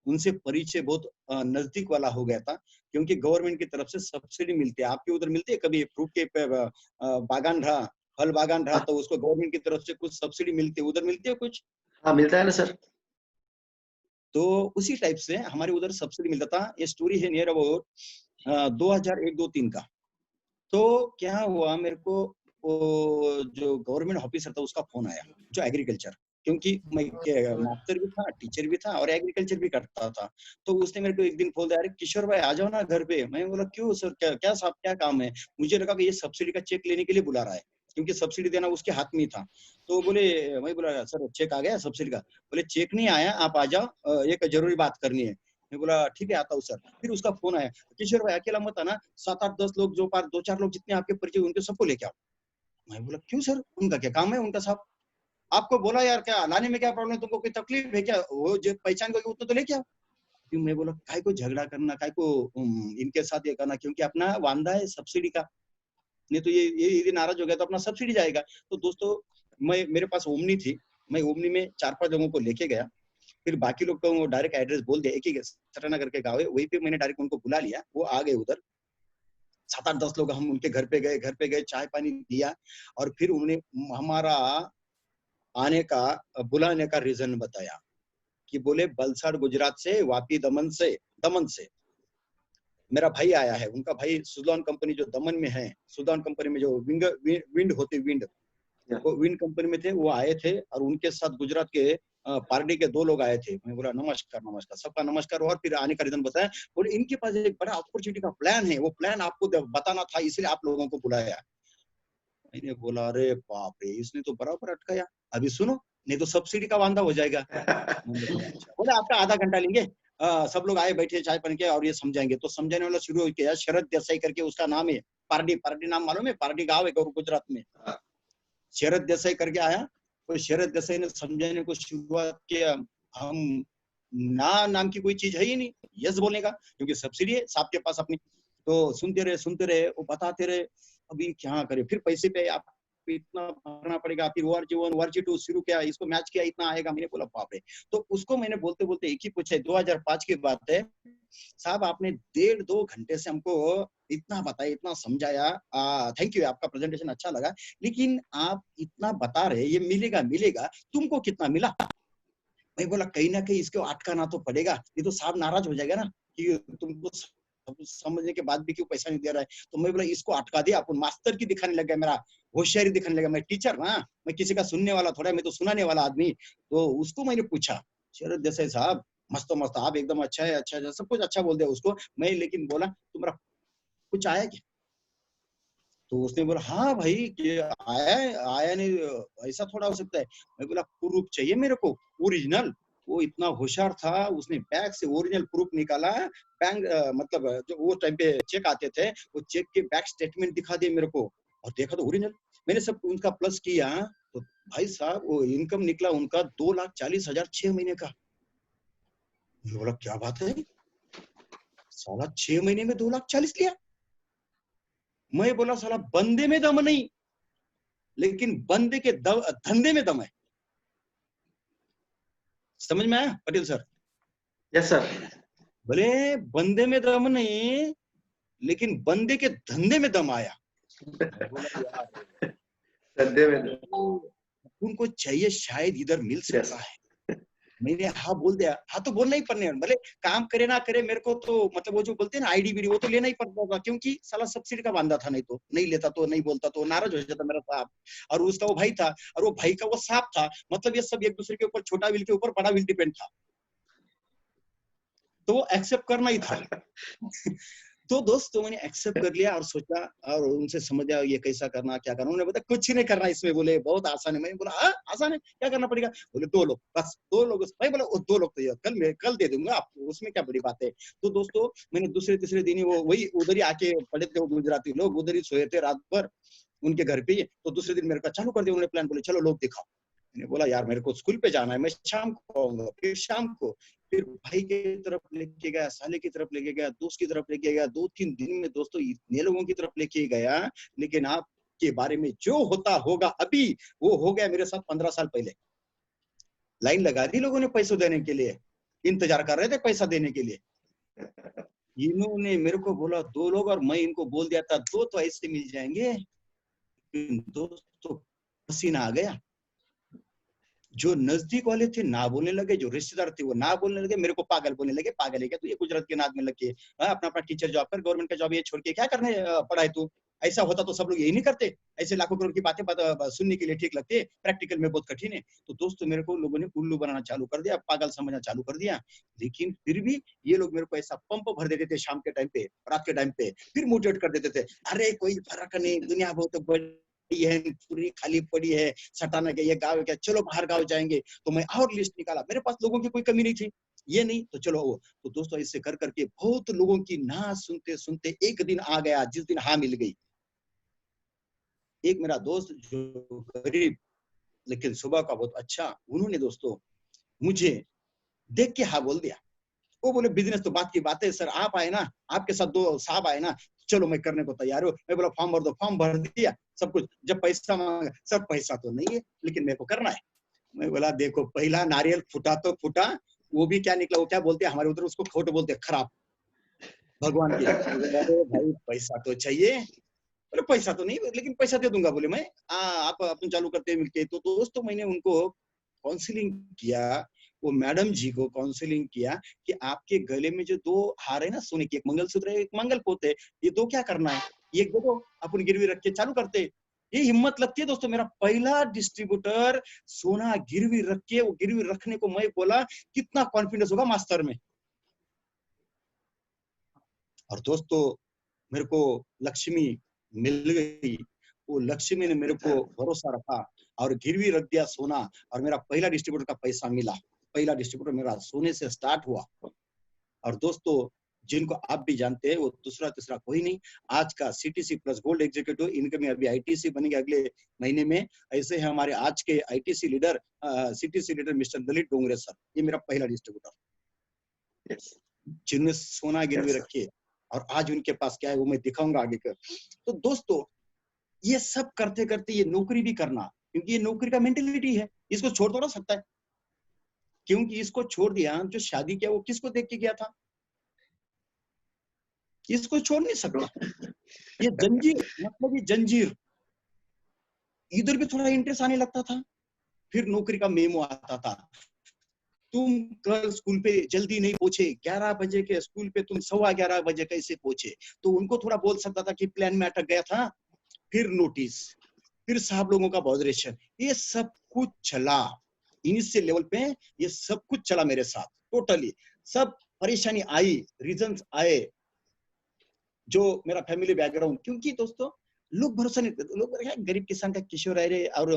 उनसे परिचय बहुत नजदीक वाला हो गया था। क्योंकि गवर्नमेंट की तरफ से सब्सिडी मिलती है, आपके उधर मिलती है कभी? फ्रूट के बागान रहा, फल बागान रहा, तो उसको गवर्नमेंट की तरफ से कुछ सब्सिडी मिलती है, उधर मिलती है कुछ? हाँ मिलता है ना सर। तो उसी टाइप से हमारे उधर सब्सिडी मिलता था। ये स्टोरी है नियर अबाउट 2001-2-3 का। तो क्या हुआ, मेरे को वो जो गवर्नमेंट ऑफिसर था उसका फोन आया, जो एग्रीकल्चर, क्योंकि मैं मास्टर भी था, टीचर भी था और एग्रीकल्चर भी करता था। तो उसने मेरे को एक दिन बोल दिया, अरे किशोर भाई आ जाओ ना घर पे। मैं बोला क्यों सर, क्या साहब क्या काम है? मुझे लगा कि ये सब्सिडी का चेक लेने के लिए बुला रहा है, क्योंकि सब्सिडी देना उसके हाथ में ही था। तो बोले, मैं बोला सर चेक आ गया सब्सिडी का? बोले चेक नहीं आया, आप आ जाओ, एक जरूरी बात करनी है। मैं बोला ठीक है आता हूँ सर। फिर उसका फोन आया, किशोर भाई अकेला मत आना, 7-8-10 लोग, जो 2-4 लोग जितने आपके परिचय उनके सबको लेके आओ। मैं बोला क्यों सर, उनका क्या काम है? उनका साहब आपको बोला यार, क्या लाने में क्या प्रॉब्लम है, तुमको कोई तकलीफ है क्या? वो जो पहचान को उतना तो लेके आओ। क्यों? मैं बोला काय को झगड़ा करना, काय को इनके साथ ये करना, क्योंकि अपना वांदा है सब्सिडी का, नहीं तो ये नाराज हो गया तो अपना सब्सिडी जाएगा। तो दोस्तों मेरे पास ओमनी थी, मैं ओमनी में 4-5 लोगों को लेके गया। फिर बाकी लोग तो डायरेक्ट एड्रेस बोल दिया, एक ही सटानगर के गाँव है, वहीं पे मैंने डायरेक्ट उनको बुला लिया, वो आ गए उधर। 7-8-10 लोग हम उनके घर पे गए, चाय पानी दिया, और फिर उन्होंने हमारा आने का, बुलाने का रीजन बताया कि बोले वलसाड गुजरात से, वापी दमन से मेरा भाई आया है। उनका भाई सुदान कंपनी जो दमन में है, सुदान कंपनी में जो विंड होती, वो विंड कंपनी में थे, वो आए थे, और उनके साथ गुजरात के पार्टी के 2 लोग आए थे। मैं बोला नमस्कार, सबका नमस्कार, और फिर आने का रीजन बताया। बोले इनके पास एक बड़ा अपॉर्चुनिटी का प्लान है, वो प्लान आपको बताना था, इसलिए आप लोगों को बुलाया। मैंने बोला अरे बाप रे, इसने तो बराबर अटकाया। अभी सुनो, नहीं तो सब्सिडी का वांदा हो जाएगा। मैंने बोला अच्छा, बोले आपका आधा घंटा लेंगे। सब लोग आए बैठे चाय पानी के और ये समझाएंगे। तो समझाने वाला शुरू किया, शरद देसाई करके उसका नाम है। पारडी, पारडी नाम मालूम है? पारडी गांव है गुजरात में। शरद देसाई करके आया, तो शरद देसाई ने समझाने को शुरुआत किया। हम ना नाम की कोई चीज है ही नहीं, यस बोलने का, क्योंकि सब्सिडी है साहब के पास अपनी। तो सुनते रहे, वो बताते रहे। अभी क्या करे, फिर पैसे पे आप इतना भरना पड़ेगा, फिर ORG1 ORG2 शुरू किया, इसको मैच किया, इतना आएगा। मैंने बोला बाप रे। तो उसको मैंने बोलते बोलते एक ही पूछा, 2005 की बात है साहब, आपने 1.5-2 घंटे से हमको इतना बताया, इतना समझाया, थैंक यू, आपका प्रेजेंटेशन अच्छा लगा, लेकिन आप इतना बता रहे ये मिलेगा मिलेगा, तुमको कितना मिला? मैं बोला कहीं ना कहीं इसको अटकाना तो पड़ेगा, ये तो साहब नाराज हो जाएगा ना कि तुमको समझने के बाद भी क्यों पैसा नहीं दे रहा है। तो मैं बोला इसको अटका दे, अपन मास्टर की दिखाने लग गया, मेरा होशियारी दिखाने लगा। मैं टीचर ना, मैं किसी का सुनने वाला थोड़ा, मैं तो सुनाने वाला आदमी। तो उसको मैंने पूछा, शरद देसाई साहब मस्त मस्त, आप एकदम अच्छा है, अच्छा सब कुछ अच्छा बोल दिया उसको मैं, लेकिन बोला तुम्हारा कुछ आया क्या? तो उसने बोला हाँ भाई ये आया है, आया नहीं ऐसा थोड़ा हो सकता है। मैं बोला प्रूफ चाहिए मेरे को, ओरिजिनल। वो इतना होशियार था, उसने बैग से ओरिजिनल प्रूफ निकाला। बैंक मतलब जो वो टाइम पे चेक आते थे, वो चेक के बैक स्टेटमेंट दिखा दिए मेरे को, और देखा तो ओरिजिनल। मैंने सब उनका प्लस किया, तो भाई साहब वो इनकम निकला उनका 2,40,000 6 महीने का। मैं बोला क्या बात है, साला 6 महीने में 2,40,000 लिया। मैं बोला साला बंदे में दम नहीं, लेकिन बंदे के धंधे में दम है। समझ में आया पटेल सर? Yes sir. भले बंदे में दम नहीं, लेकिन बंदे के धंधे में दम आया। बोला यार धंधे में उनको चाहिए, शायद इधर मिल सकता है। मैंने हाँ बोल दिया, हाँ तो बोलना ही पड़ने, भले काम करे ना करे, मेरे को तो मतलब वो जो बोलते हैं ना IDBD, वो तो लेना ही पड़ता था, क्योंकि साला सब्सिडी का बांधा था। नहीं तो नहीं लेता तो नहीं बोलता तो नाराज हो जाता मेरा साहब। और उसका वो भाई था, और वो भाई का वो सांप था। मतलब ये सब एक दूसरे के ऊपर, छोटा व्हील के ऊपर बड़ा व्हील डिपेंड था, तो वो एक्सेप्ट करना ही था। तो दोस्तों मैंने एक्सेप्ट कर लिया और सोचा, और उनसे समझा ये कैसा करना, क्या करना। उन्होंने बताया कुछ नहीं करना इसमें, बोले बहुत आसान है। मैंने बोला आसान है, क्या करना पड़ेगा? बोले 2 लोग, बस 2 लोग। भाई बोला 2 लोग तो ये कल दे दूंगा आपको, उसमें क्या बड़ी बात है। तो दोस्तों मैंने दूसरे तीसरे दिन ही वो वही उधर ही आके पड़े थे, वो गुजराती लोग उधर ही सोए थे रात भर उनके घर पे ही। तो दूसरे दिन मेरे का चालू कर दिया उन्होंने प्लान, बोले चलो लोग दिखाओ। मैंने बोला यार मेरे को स्कूल पे जाना है, मैं शाम को आऊंगा। फिर शाम को फिर भाई की तरफ लेके गया, साले की तरफ लेके गया, दोस्त की तरफ लेके गया। 2-3 दिन में दोस्तों इतने लोगों की तरफ लेके गया, लेकिन आपके बारे में जो होता होगा अभी, वो हो गया मेरे साथ 15 साल पहले। लाइन लगा दी लोगों ने पैसे देने के लिए, इंतजार कर रहे थे पैसा देने के लिए। इन्होंने मेरे को बोला 2 लोग, और मैं इनको बोल दिया था 2 तो ऐसे मिल जाएंगे। दोस्तों पसीना आ गया। जो नजदीक वाले थे ना बोलने लगे, जो रिश्तेदार थे वो ना बोलने लगे, मेरे को पागल बोलने लगे। पागल है क्या तू, ये गुजरात के नाद में लग के अपना अपना टीचर जॉब कर, गवर्नमेंट का जॉब ये छोड़ के क्या करने पड़ा है तू? ऐसा होता तो सब लोग यही नहीं करते। ऐसे लाखों करोड़ की बातें सुनने के लिए ठीक लगती है, प्रैक्टिकल में बहुत कठिन है। तो दोस्तों मेरे को लोगों ने उल्लू बनाना चालू कर दिया, पागल समझना चालू कर दिया। लेकिन फिर भी ये लोग मेरे को ऐसा पंप भर देते थे शाम के टाइम पे, रात के टाइम पे, फिर मोटिवेट कर देते थे। अरे कोई फर्क नहीं, दुनिया बहुत बड़ी है, पूरी खाली पड़ी है, सटाना के ये गाँव है क्या, चलो बाहर गाँव जाएंगे। तो मैं और लिस्ट निकाला, मेरे पास लोगों की कोई कमी नहीं थी, ये नहीं तो चलो वो। तो दोस्तों ऐसे कर करके बहुत लोगों की ना सुनते सुनते एक दिन आ गया जिस दिन हाँ मिल गई। एक मेरा दोस्त जो गरीब लेकिन सुबह का बहुत अच्छा, उन्होंने दोस्तों मुझे देख के हाँ बोल दिया। वो बोले बिजनेस तो बात की बात है सर, आप आए ना, आपके साथ 2 साहब आए ना, चलो मैं करने को तैयार हूँ। मैं बोला फॉर्म भर दो, फॉर्म भर दिया सब कुछ। जब पैसा मांगा, सर पैसा तो नहीं है लेकिन मेरे को करना है। मैं बोला देखो पहला नारियल फूटा तो फूटा, वो भी क्या निकला, वो क्या बोलते हैं हमारे उधर उसको खोट बोलते हैं, खराब भगवान की। अरे भाई पैसा तो चाहिए। बोले पैसा तो नहीं, लेकिन पैसा दे दूंगा। बोले मैं आप अपन चालू करते हैं मिलके। तो दोस्तों मैंने उनको काउंसलिंग किया, वो मैडम जी को काउंसलिंग किया कि आपके गले में जो 2 हार है ना सोने की, एक मंगलसूत्र है, एक मंगलसूत्र है, ये 2 क्या करना है, ये दे दो, अपन गिरवी रख के चालू करते। ये हिम्मत लगती है दोस्तों। मेरा पहला डिस्ट्रीब्यूटर सोना गिरवी रख के, वो गिरवी रखने को मैं बोला कितना कॉन्फिडेंस होगा मास्टर में। और दोस्तों मेरे को लक्ष्मी मिल गई। वो लक्ष्मी ने मेरे को भरोसा रखा। और गिरवी रख दिया सोना, और मेरा पहला डिस्ट्रीब्यूटर का पैसा मिला। पहला डिस्ट्रीब्यूटर मेरा सोने से स्टार्ट हुआ। और दोस्तों, जिनको आप भी जानते हैं, वो दूसरा तीसरा कोई नहीं, आज का सीटीसी प्लस गोल्ड एग्जीक्यूटिव, इनके में अभी आईटीसी बनेंगे अगले महीने में। ऐसे है हमारे आज के ITC leader, CTC leader mister Lalit Dongre sir, ये मेरा पहला डिस्ट्रीब्यूटर, जिन्होंने सोना गिरवी रखी है। और आज उनके पास क्या है वो मैं दिखाऊंगा आगे कर। तो दोस्तों, ये सब करते करते ये नौकरी भी करना, क्योंकि ये नौकरी का मेंटेलिटी है, इसको छोड़ तो ना सकता है, क्योंकि इसको छोड़ दिया। जो शादी किया वो किसको देख के गया था, इसको छोड़ नहीं सकता। ये जंजीर, मतलब ये जंजीर, इधर भी थोड़ा इंटरेस्ट आने लगता था। फिर नौकरी का मेमो आता था, तुम कल स्कूल पे जल्दी नहीं पहुंचे, 11 बजे के स्कूल पे तुम 11:15 बजे कैसे पहुंचे, तो उनको थोड़ा बोल सकता था कि प्लान में अटक गया था। फिर नोटिस, फिर साहब लोगों का बॉदरेशन, ये सब कुछ चला इनिशियल लेवल पे, ये सब कुछ चला मेरे साथ टोटली। सब परेशानी आई, रीजंस आए, जो मेरा फैमिली बैकग्राउंड, क्योंकि दोस्तों लोग भरोसा नहीं करते। लोग गरीब किसान का किशोर है रे, और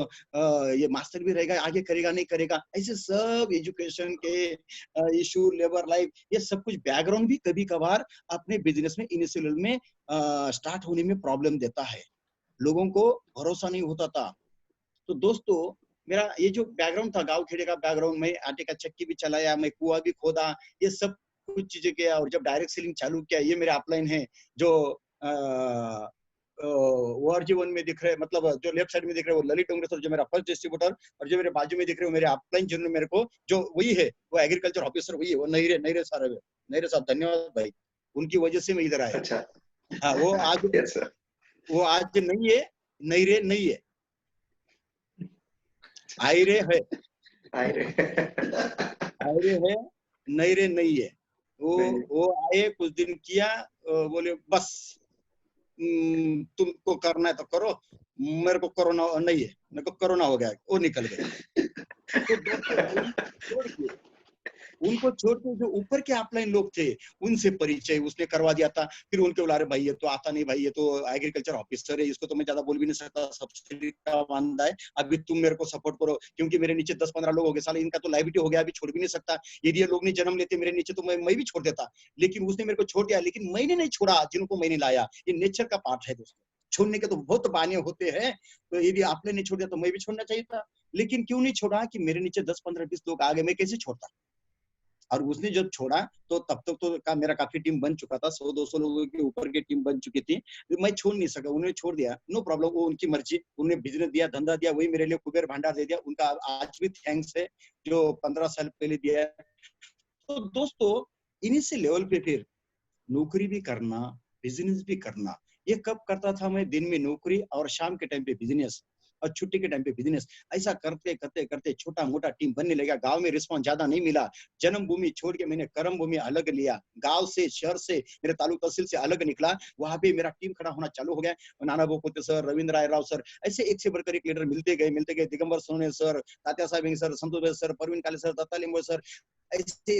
ये मास्टर भी रहेगा, आगे करेगा नहीं करेगा, ऐसे सब एजुकेशन के इशू, लेबर लाइफ, ये सब कुछ बैकग्राउंड भी कभी कभार अपने बिजनेस में इनिशियल में स्टार्ट होने में प्रॉब्लम देता है। लोगों को भरोसा नहीं होता था। तो दोस्तों, मेरा ये जो बैकग्राउंड था, गांव खेड़े का बैकग्राउंड, मैं आटे का चक्की भी चलाया, मैं कुआं भी खोदा, ये सब कुछ चीजें किया। और जब डायरेक्ट सेलिंग चालू किया, ये मेरे अपलाइन है जो ORG1 में दिख रहे, मतलब जो लेफ्ट साइड में दिख रहे हैं वो ललित डोंगरे सर, जो मेरा फर्स्ट डिस्ट्रीब्यूटर, और जो मेरे बाजू में दिख रहे हो मेरे अपलाइन, जिन्होंने मेरे को, जो वही है वो एग्रीकल्चर ऑफिसर, वही है वो नईरे सर है। नईरे साहब, धन्यवाद भाई, उनकी वजह से मैं इधर आया। अच्छा, हाँ, वो आज नहीं है, नईरे नहीं है, आयरे है, आयरे है, नईरे नहीं है। वो आए, कुछ दिन किया, बोले बस तुमको करना है तो करो, मेरे को कोरोना नहीं है, मेरे को कोरोना हो गया, वो निकल गए। तो दोस्तों, उनको छोड़ के जो ऊपर के अपलाइन लोग थे, उनसे परिचय उसने करवा दिया था। फिर उनके बोला, अरे भाई ये तो आता नहीं भाई, ये तो एग्रीकल्चर ऑफिसर है, इसको तो मैं ज्यादा बोल भी नहीं सकता, सब्सिडी का वांदा है, अभी तुम मेरे को सपोर्ट करो, क्योंकि मेरे नीचे 10-15 लोग हो गए, साले इनका तो लाइबिलिटी हो गया, अभी छोड़ भी नहीं सकता। यदि ये लोग नहीं जन्म लेते मेरे नीचे तो मैं भी छोड़ देता, लेकिन उसने मेरे को छोड़ दिया। लेकिन मैंने नहीं छोड़ा जिनको मैंने लाया, ये नेचर का पार्ट है दोस्तों। छोड़ने के तो बहुत बहाने होते हैं, तो यदि आपने नहीं छोड़ दिया तो मैं भी छोड़ना चाहिए था। लेकिन क्यों नहीं छोड़ा कि मेरे नीचे 10-15-20 लोग आ गए, मैं कैसे छोड़ता। और उसने जब छोड़ा तो तब तक तो मेरा काफी टीम बन चुका था, 100-200 लोगों के ऊपर की टीम बन चुकी थी। मैं छोड़ नहीं सका, उन्होंने छोड़ दिया, नो प्रॉब्लम, वो उनकी मर्जी, उन्हें बिजनेस दिया, धंधा दिया, वही मेरे लिए कुबेर भंडार दे दिया, उनका आज भी थैंक्स है, जो 15 साल पहले दिया। तो दोस्तों, इनिशियल लेवल पे फिर नौकरी भी करना, बिजनेस भी करना, ये कब करता था मैं, दिन में नौकरी और शाम के टाइम पे बिजनेस, और छुट्टी के टाइम पे बिजनेस, ऐसा करते करते करते छोटा मोटा टीम बनने लगा। गांव में रिस्पॉन्स ज्यादा नहीं मिला, जन्मभूमि छोड़ के मैंने कर्म भूमि अलग लिया, गांव से, शहर से, मेरे तालुक तहसील से अलग निकला, वहां पे मेरा टीम खड़ा होना चालू हो गया। नाना भोपोते सर, रविंद्र राय राव सर, ऐसे एक से बढ़कर एक लीडर मिलते गए, दिगंबर सोने सर, तात्या साहब सर, संतोष सर, परवीन काले सर, दत्ता लिंबो सर, ऐसे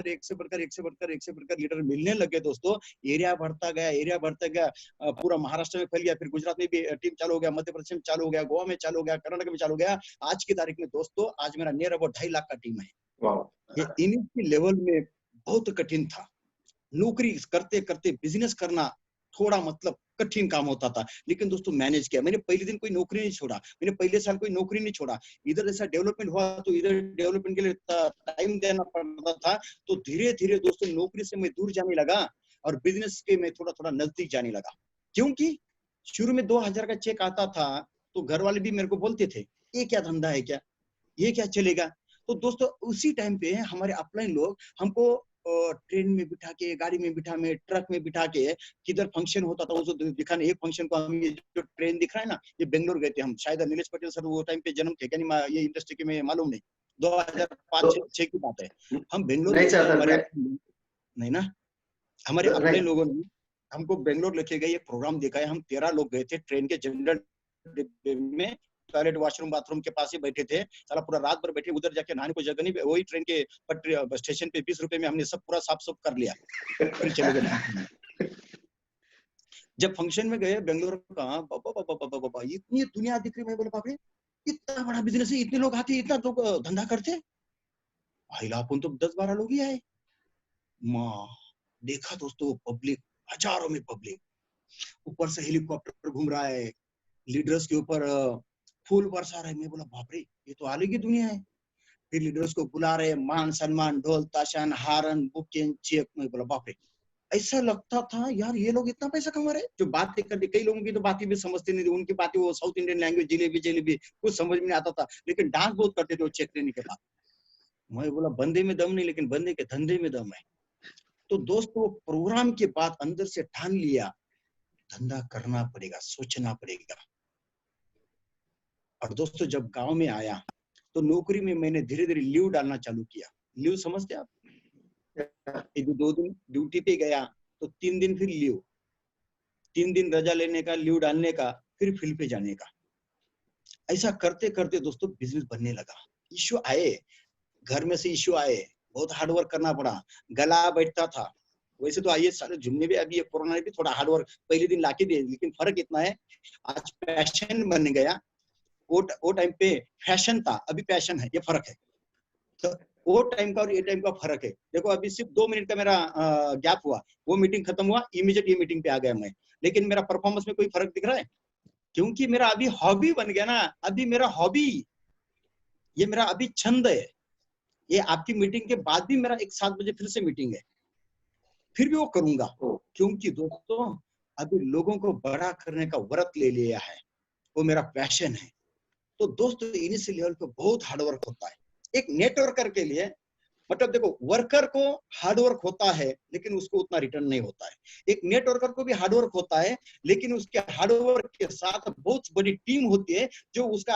एक से बढ़कर लीडर मिलने लगे दोस्तों। एरिया बढ़ता गया, पूरा महाराष्ट्र में फैल गया, फिर गुजरात में भी टीम चालू हो गया, मध्य प्रदेश में चालू हो गया, गोवा में चालू हो गया, कर्नाटक में चालू हो गया। आज की तारीख में दोस्तों, आज मेरा नियर अबाउट 2.5 लाख का टीम है। ये इनिशियल लेवल में बहुत कठिन था, नौकरी करते करते बिजनेस करना थोड़ा मतलब कठिन काम होता था, लेकिन दोस्तों मैनेज किया। मैंने पहले दिन कोई नौकरी नहीं छोड़ा, मैंने पहले साल कोई नौकरी नहीं छोड़ा। इधर ऐसा डेवलपमेंट हुआ तो इधर डेवलपमेंट के लिए टाइम देना पड़ता था, तो धीरे धीरे दोस्तों नौकरी से मैं दूर जाने लगा और बिजनेस के मैं थोड़ा थोड़ा नजदीक जाने लगा। क्योंकि शुरू में 2000 का चेक आता था तो घर वाले भी मेरे को बोलते थे, ये क्या धंधा है, क्या ये क्या चलेगा। तो दोस्तों उसी टाइम पे हमारे अपलाइन लोग हमको ट्रेन में बिठा के, गाड़ी में बिठा में, ट्रक में बिठा के किधर फंक्शन होता था उसको दिखाने। एक फंक्शन को हम, ये जो ट्रेन दिख रहा है ना, ये बेंगलोर गए थे हम, शायद नीलेश पटेल सर वो टाइम पे जन्म थे क्या नहीं, ये इंडस्ट्री के में मालूम नहीं, 2005-6 की बात है। हम बेंगलोर नहीं ना, हमारे अपने लोगों ने हमको बेंगलोर लेके गए, ये प्रोग्राम दिखाया। हम 13 लोग गए थे ट्रेन के जनरल डिब्बे में, टॉयलेट वॉशरूम बाथरूम के पास ही बैठे थे, साला पूरा रात भर बैठे, उधर जाके नहाने को जगह नहीं, वही ट्रेन के पटरी स्टेशन पे 20 रुपए में हमने सब पूरा साफ सुफ कर लिया, फिर चले गए। जब फंक्शन में गए बेंगलोर का, बाबा इतनी दुनिया दिख रही, मैं बोले बाप रे, इतना बड़ा बिजनेस है, इतने लोग आते, इतना लोग धंधा करते, भाईला अपन तो 10-12 लोग ही आए। माँ देखा दोस्तों, पब्लिक, हजारों में पब्लिक, ऊपर से हेलीकॉप्टर घूम रहा है, लीडर्स के ऊपर फूल बरसा रहे। मैं बोला बाप रे, ये तो अलग ही दुनिया है। फिर लीडर्स को बुला रहे, मान सम्मान, ढोल ताशान, हारन, बुकिंग, चेक। मैं बोला बाप रे, ऐसा लगता था यार ये लोग इतना पैसा कमा रहे। जो बातें करते, कई लोगों की तो बातें भी समझते नहीं थी, उनकी बातें वो south Indian language, jalebi jalebi, कुछ समझ में नहीं आता था, लेकिन डांस बहुत करते थे वो चेक लेने के बाद। मैं बोला बंदे में दम नहीं, लेकिन बंदे के धंधे में दम है। तो दोस्तों प्रोग्राम के बाद अंदर से ठान लिया, धंधा करना पड़ेगा, सोचना पड़ेगा। और दोस्तों जब गांव में आया तो नौकरी में मैंने धीरे धीरे लीव डालना चालू किया। लीव समझते आप? 2 दिन ड्यूटी पे गया तो 3 दिन फिर लीव, 3 दिन रजा लेने का, लीव डालने का, फिर फील्ड पे जाने का। ऐसा करते करते दोस्तों बिजनेस बनने लगा। इश्यू आए, घर में से इश्यू आए, बहुत हार्डवर्क करना पड़ा, गला बैठता था। वैसे तो आइए सारे जुम्मे भी, अभी ये कोरोना में भी थोड़ा हार्डवर्क पहले दिन लाके दिए, लेकिन फर्क इतना है आज पैशन बन गया। वो टाइम पे फैशन था, अभी पैशन है, ये फर्क है। तो वो टाइम का और ये टाइम का फर्क है। देखो अभी सिर्फ 2 मिनट का मेरा गैप हुआ, वो मीटिंग खत्म हुआ, इमीडिएट ये मीटिंग पे आ गया मैं, लेकिन मेरा परफॉर्मेंस में कोई फर्क दिख रहा है? क्योंकि मेरा अभी हॉबी बन गया ना। अभी मेरा हॉबी, ये मेरा अभी छंद है। ये आपकी मीटिंग के बाद भी मेरा 7 बजे फिर से मीटिंग है, फिर भी वो करूंगा, क्योंकि दोस्तों अभी लोगों को बड़ा करने का व्रत ले लिया है, वो मेरा पैशन है। तो दोस्तों इनिशियल लेवल पे बहुत हार्डवर्क होता है। एक नेटवर्कर के लिए, मतलब देखो वर्कर को हार्डवर्क होता है लेकिन उसको उतना रिटर्न नहीं होता है। एक नेटवर्कर को भी हार्डवर्क होता है, लेकिन उसके हार्डवर्क के साथ बहुत बड़ी टीम होती है, जो उसका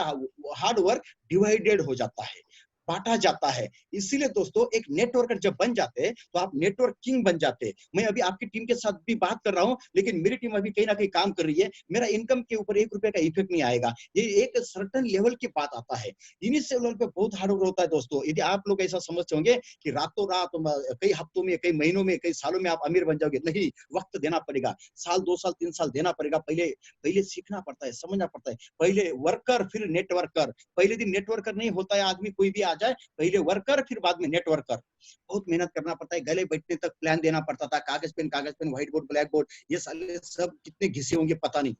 हार्डवर्क डिवाइडेड हो जाता है, बांटा जाता है। इसीलिए दोस्तों एक नेटवर्कर जब बन जाते हैं तो आप नेटवर्क किंग बन जाते हैं। मैं अभी आपकी टीम के साथ भी बात कर रहा हूं, लेकिन मेरी टीम अभी कहीं ना कहीं काम कर रही है, मेरा इनकम के ऊपर 1 रुपए का इफेक्ट नहीं आएगा। ये एक सर्टेन लेवल की बात आता है। इनिशियल लेवल पे बहुत हार्डवर्क होता है दोस्तों। यदि आप लोग ऐसा समझते होंगे कि रातों रात, कई हफ्तों में, कई महीनों में, कई सालों में आप अमीर बन जाओगे, नहीं, वक्त देना पड़ेगा। साल 2 साल 3 साल देना पड़ेगा। पहले सीखना पड़ता है, समझना पड़ता है। पहले वर्कर फिर नेटवर्कर। पहले दिन नेटवर्कर नहीं होता है आदमी, कोई भी आ जाए, पहले वर्कर फिर बाद में नेटवर्कर। बहुत मेहनत करना पड़ता है, गले बैठने तक प्लान देना पड़ता था, कागज pen, whiteboard, blackboard, ये साले सब कितने घिसे होंगे पता नहीं।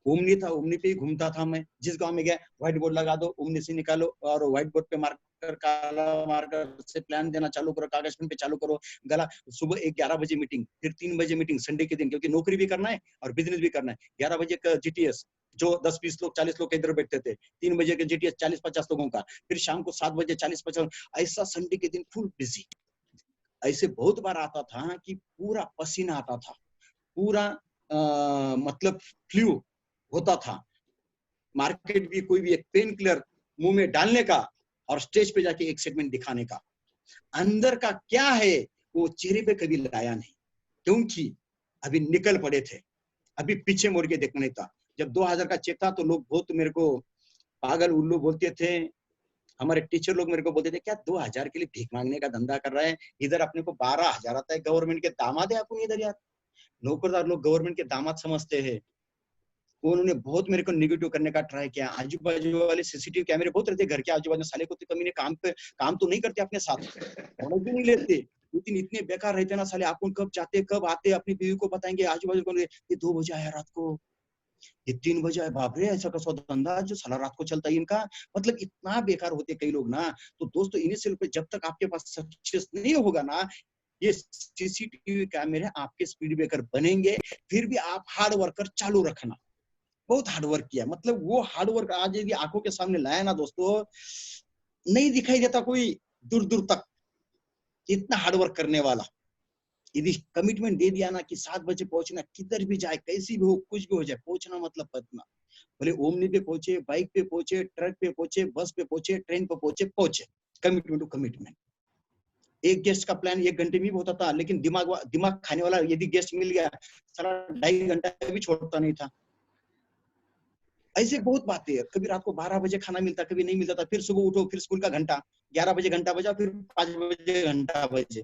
ओमनी था, ओमनी पे ही घूमता था मैं। जिस गांव में गया व्हाइट बोर्ड लगा दो, ओमनी से निकालो और व्हाइट बोर्ड पे मार्कर, काला मार्कर से प्लान देना चालू करो, कागज पेन पे चालू करो। गला सुबह 11 बजे मीटिंग, फिर 3 बजे मीटिंग संडे के दिन, क्योंकि नौकरी भी करना है और बिजनेस भी करना है। 11 बजे का जीटीएस, जो 10-20 लोग 40 लोग इधर बैठते थे, 3 बजे के जीटीएस 40-50 लोगों का, फिर शाम को 7 बजे 40-50। ऐसा संडे के दिन फुल बिजी। ऐसे बहुत बार आता था कि पूरा पसीना आता था, पूरा मतलब फ्लू होता था। मार्केट भी, कोई भी एक पेन किलर मुंह में डालने का और स्टेज पे जाके एक सेगमेंट दिखाने का, अंदर का क्या है वो चेहरे पे कभी लाया नहीं, क्योंकि अभी निकल पड़े थे, अभी पीछे मुड़ के देखना नहीं था। जब 2000 का चेक था तो लोग बहुत मेरे को पागल उल्लू बोलते थे। हमारे टीचर लोग मेरे को बोलते थे, क्या 2000 के लिए भीख मांगने का धंधा कर रहा है, इधर अपने को 12,000 आता है, गवर्नमेंट के दामाद है अपन इधर। यार नौकरदार लोग गवर्नमेंट के दामाद समझते हैं। उन्होंने बहुत मेरे को नेगेटिव करने का ट्राई किया। आजू बाजू वाले सीसीटीवी कैमरे बहुत रहते घर के आजू बाजू, साले को तो कमी ने काम तो नहीं करते अपने साथ, समझ भी नहीं लेते, लेकिन इतने बेकार रहते ना साले। आपको कब जाते कब आते अपनी बीवी को बताएंगे, आजू बाजू को ये 2 बजे आया रात को, ये 3 बजे आया, बाप रे ऐसा का धंधा जो साला रात को चलता है इनका। मतलब इतना बेकार होते कई लोग ना। तो दोस्तों इनिशियल पे जब तक आपके पास सक्सेस नहीं होगा ना, ये सीसीटीवी कैमरे आपके स्पीड ब्रेकर बनेंगे। फिर भी आप हार्ड वर्कर चालू रखना। बहुत हार्डवर्क किया, मतलब वो हार्डवर्क आज यदि आंखों के सामने लाया ना दोस्तों, नहीं दिखाई देता कोई दूर दूर तक इतना हार्डवर्क करने वाला। यदि कमिटमेंट दे दिया ना कि 7 बजे पहुंचना, किधर भी जाए, कैसी भी हो, कुछ भी हो जाए, पहुंचना मतलब पहुंचना। भले ओमनी पे पहुंचे, बाइक पे पहुंचे, ट्रक पे पहुंचे, बस पे पहुंचे, ट्रेन पे पहुंचे। Commitment to commitment. एक गेस्ट का प्लान 1 घंटे में भी होता था, लेकिन दिमाग खाने वाला यदि गेस्ट मिल गया, सारा 2.5 घंटा भी छोड़ता नहीं था। ऐसे बहुत बातें है। कभी रात को 12 बजे खाना मिलता, कभी नहीं मिलता था, फिर सुबह उठो, फिर स्कूल का घंटा, 11 बजे घंटा बजा, फिर 5 बजे घंटा बजे।